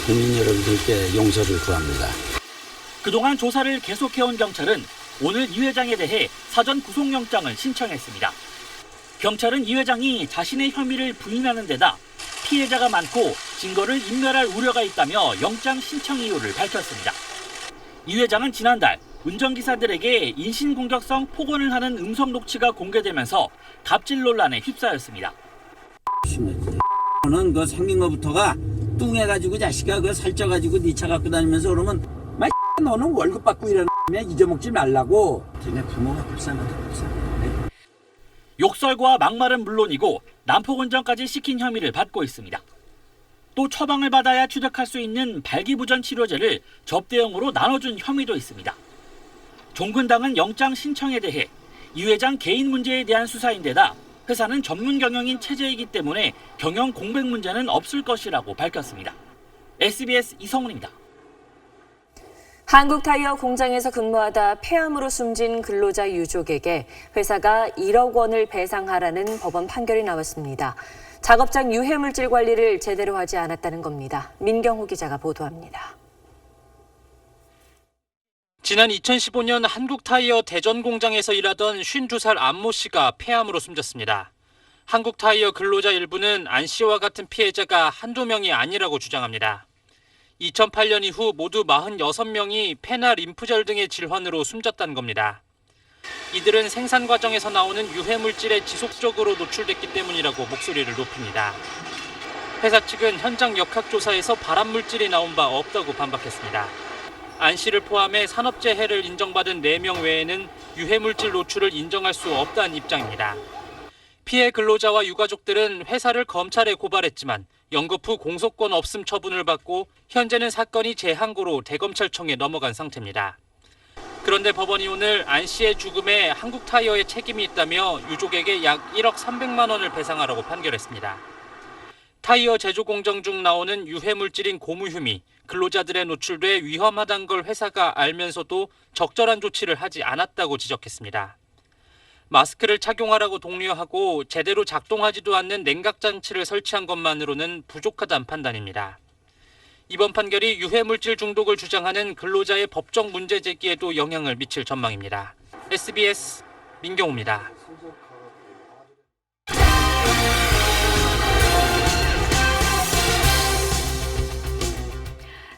국민 여러분들께 용서를 구합니다. 그동안 조사를 계속해온 경찰은 오늘 이 회장에 대해 사전 구속영장을 신청했습니다. 경찰은 이 회장이 자신의 혐의를 부인하는 데다 피해자가 많고 증거를 인멸할 우려가 있다며 영장 신청 이유를 밝혔습니다. 이 회장은 지난달 운전기사들에게 인신공격성 폭언을 하는 음성 녹취가 공개되면서 갑질 논란에 휩싸였습니다. 너는 그 생긴 거부터가 뚱해가지고 자식아 그 살쪄가지고 네 차 갖고 다니면서 그러면 마 너는 월급 받고 일하는 잊어먹지 말라고. 쟤네 부모가 불쌍하다 불쌍해. 욕설과 막말은 물론이고 난폭운전까지 시킨 혐의를 받고 있습니다. 또 처방을 받아야 취득할 수 있는 발기부전 치료제를 접대용으로 나눠준 혐의도 있습니다. 종근당은 영장 신청에 대해 이 회장 개인 문제에 대한 수사인데다 회사는 전문 경영인 체제이기 때문에 경영 공백 문제는 없을 것이라고 밝혔습니다. SBS 이성훈입니다. 한국타이어 공장에서 근무하다 폐암으로 숨진 근로자 유족에게 회사가 1억 원을 배상하라는 법원 판결이 나왔습니다. 작업장 유해물질 관리를 제대로 하지 않았다는 겁니다. 민경호 기자가 보도합니다. 지난 2015년 한국타이어 대전 공장에서 일하던 52살 안모 씨가 폐암으로 숨졌습니다. 한국타이어 근로자 일부는 안 씨와 같은 피해자가 한두 명이 아니라고 주장합니다. 2008년 이후 모두 46명이 폐나 림프절 등의 질환으로 숨졌다는 겁니다. 이들은 생산 과정에서 나오는 유해물질에 지속적으로 노출됐기 때문이라고 목소리를 높입니다. 회사 측은 현장 역학조사에서 발암물질이 나온 바 없다고 반박했습니다. 안 씨를 포함해 산업재해를 인정받은 4명 외에는 유해물질 노출을 인정할 수 없다는 입장입니다. 피해 근로자와 유가족들은 회사를 검찰에 고발했지만 연급 후 공소권 없음 처분을 받고 현재는 사건이 재항고로 대검찰청에 넘어간 상태입니다. 그런데 법원이 오늘 안 씨의 죽음에 한국타이어의 책임이 있다며 유족에게 약 1억 300만 원을 배상하라고 판결했습니다. 타이어 제조 공정 중 나오는 유해물질인 고무휴미, 근로자들의 노출돼 위험하다는 걸 회사가 알면서도 적절한 조치를 하지 않았다고 지적했습니다. 마스크를 착용하라고 독려하고 제대로 작동하지도 않는 냉각장치를 설치한 것만으로는 부족하다는 판단입니다. 이번 판결이 유해물질 중독을 주장하는 근로자의 법적 문제 제기에도 영향을 미칠 전망입니다. SBS 민경호입니다.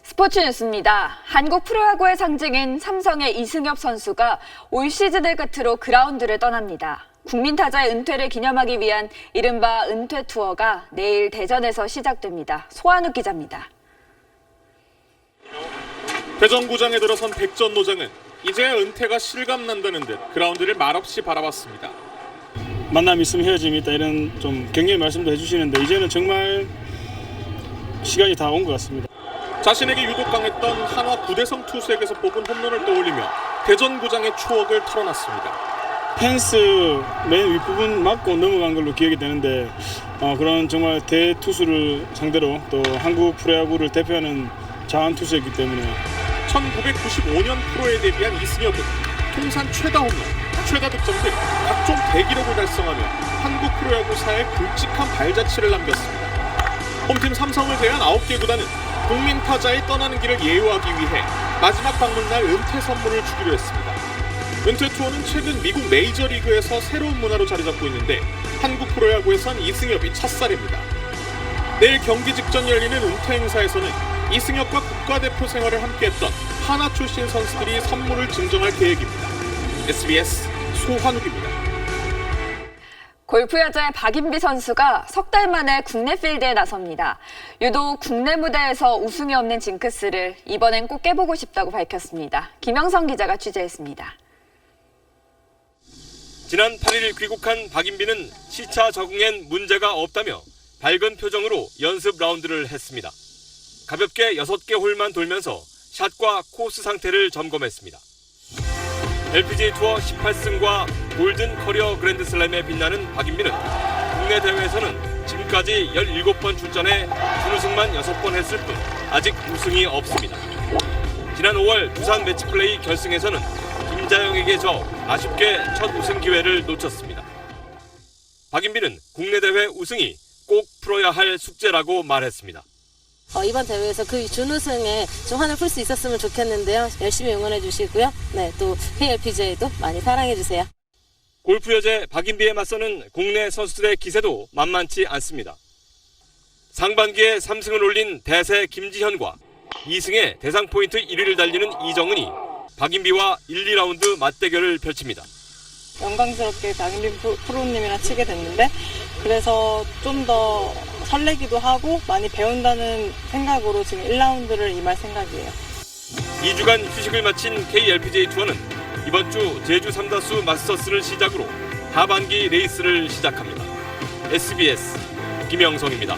스포츠 뉴스입니다. 한국 프로야구의 상징인 삼성의 이승엽 선수가 올 시즌을 끝으로 그라운드를 떠납니다. 국민타자의 은퇴를 기념하기 위한 이른바 은퇴 투어가 내일 대전에서 시작됩니다. 소한욱 기자입니다. 대전구장에 들어선 백전 노장은 이제야 은퇴가 실감난다는 듯 그라운드를 말없이 바라봤습니다. 만남 있으면 헤어짐이 있다 이런 좀 격려의 말씀도 해주시는데 이제는 정말 시간이 다 온 것 같습니다. 자신에게 유독 강했던 한화 구대성 투수에게서 뽑은 홈런을 떠올리며 대전구장의 추억을 털어놨습니다. 펜스 맨 윗부분 맞고 넘어간 걸로 기억이 되는데 그런 정말 대투수를 상대로 또 한국 프로야구를 대표하는 자완 투수였기 때문에 1995년 프로에 데뷔한 이승엽은 통산 최다 홈런, 최다 득점 등 각종 대기록을 달성하며 한국 프로야구사에 굵직한 발자취를 남겼습니다. 홈팀 삼성을 제외한 9개 구단은 국민 타자의 떠나는 길을 예우하기 위해 마지막 방문날 은퇴 선물을 주기로 했습니다. 은퇴 투어는 최근 미국 메이저리그에서 새로운 문화로 자리 잡고 있는데 한국 프로야구에선 이승엽이 첫살입니다. 내일 경기 직전 열리는 은퇴 행사에서는 이승엽과 국가대표 생활을 함께했던 하나 출신 선수들이 선물을 증정할 계획입니다. SBS 소환욱입니다. 골프 여자의 박인비 선수가 석 달 만에 국내 필드에 나섭니다. 유독 국내 무대에서 우승이 없는 징크스를 이번엔 꼭 깨보고 싶다고 밝혔습니다. 김영성 기자가 취재했습니다. 지난 8일 귀국한 박인비는 시차 적응엔 문제가 없다며 밝은 표정으로 연습 라운드를 했습니다. 가볍게 6개 홀만 돌면서 샷과 코스 상태를 점검했습니다. LPGA 투어 18승과 골든 커리어 그랜드슬램에 빛나는 박인비는 국내 대회에서는 지금까지 17번 출전해 준우승만 6번 했을 뿐 아직 우승이 없습니다. 지난 5월 두산 매치플레이 결승에서는 김자영에게 져 아쉽게 첫 우승 기회를 놓쳤습니다. 박인비는 국내 대회 우승이 꼭 풀어야 할 숙제라고 말했습니다. 이번 대회에서 그 준우승에 좀 한을 풀 수 있었으면 좋겠는데요. 열심히 응원해 주시고요. 네, 또 KLPGA도 많이 사랑해 주세요. 골프 여제 박인비에 맞서는 국내 선수들의 기세도 만만치 않습니다. 상반기에 3승을 올린 대세 김지현과 2승에 대상 포인트 1위를 달리는 이정은이 박인비와 1, 2라운드 맞대결을 펼칩니다. 영광스럽게 박인비 프로님이랑 치게 됐는데 그래서 좀 더 설레기도 하고 많이 배운다는 생각으로 지금 1라운드를 임할 생각이에요. 2주간 휴식을 마친 KLPGA 투어는 이번 주 제주 삼다수 마스터스를 시작으로 하반기 레이스를 시작합니다. SBS 김영성입니다.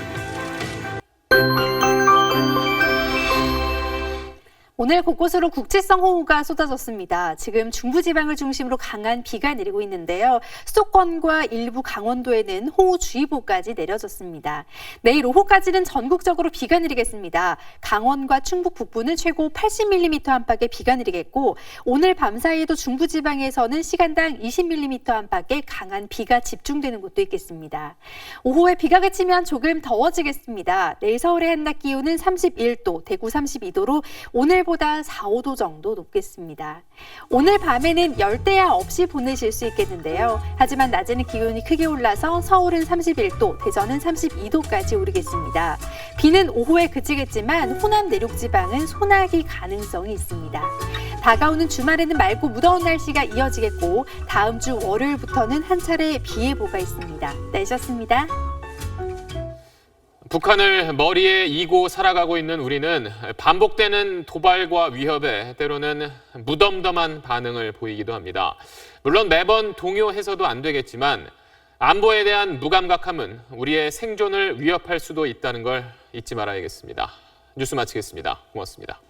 오늘 곳곳으로 국지성 호우가 쏟아졌습니다. 지금 중부지방을 중심으로 강한 비가 내리고 있는데요. 수도권과 일부 강원도에는 호우주의보까지 내려졌습니다. 내일 오후까지는 전국적으로 비가 내리겠습니다. 강원과 충북 북부는 최고 80mm 안팎의 비가 내리겠고 오늘 밤 사이에도 중부지방에서는 시간당 20mm 안팎의 강한 비가 집중되는 곳도 있겠습니다. 오후에 비가 그치면 조금 더워지겠습니다. 내일 서울의 한낮 기온은 31도, 대구 32도로 오늘보다 4, 5도 정도 높겠습니다. 오늘 밤에는 열대야 없이 보내실 수 있겠는데요. 하지만 낮에는 기온이 크게 올라서 서울은 31도, 대전은 32도까지 오르겠습니다. 비는 오후에 그치겠지만 호남 내륙 지방은 소나기 가능성이 있습니다. 다가오는 주말에는 맑고 무더운 날씨가 이어지겠고 다음 주 월요일부터는 한 차례 비 예보가 있습니다. 날씨였습니다. 북한을 머리에 이고 살아가고 있는 우리는 반복되는 도발과 위협에 때로는 무덤덤한 반응을 보이기도 합니다. 물론 매번 동요해서도 안 되겠지만 안보에 대한 무감각함은 우리의 생존을 위협할 수도 있다는 걸 잊지 말아야겠습니다. 뉴스 마치겠습니다. 고맙습니다.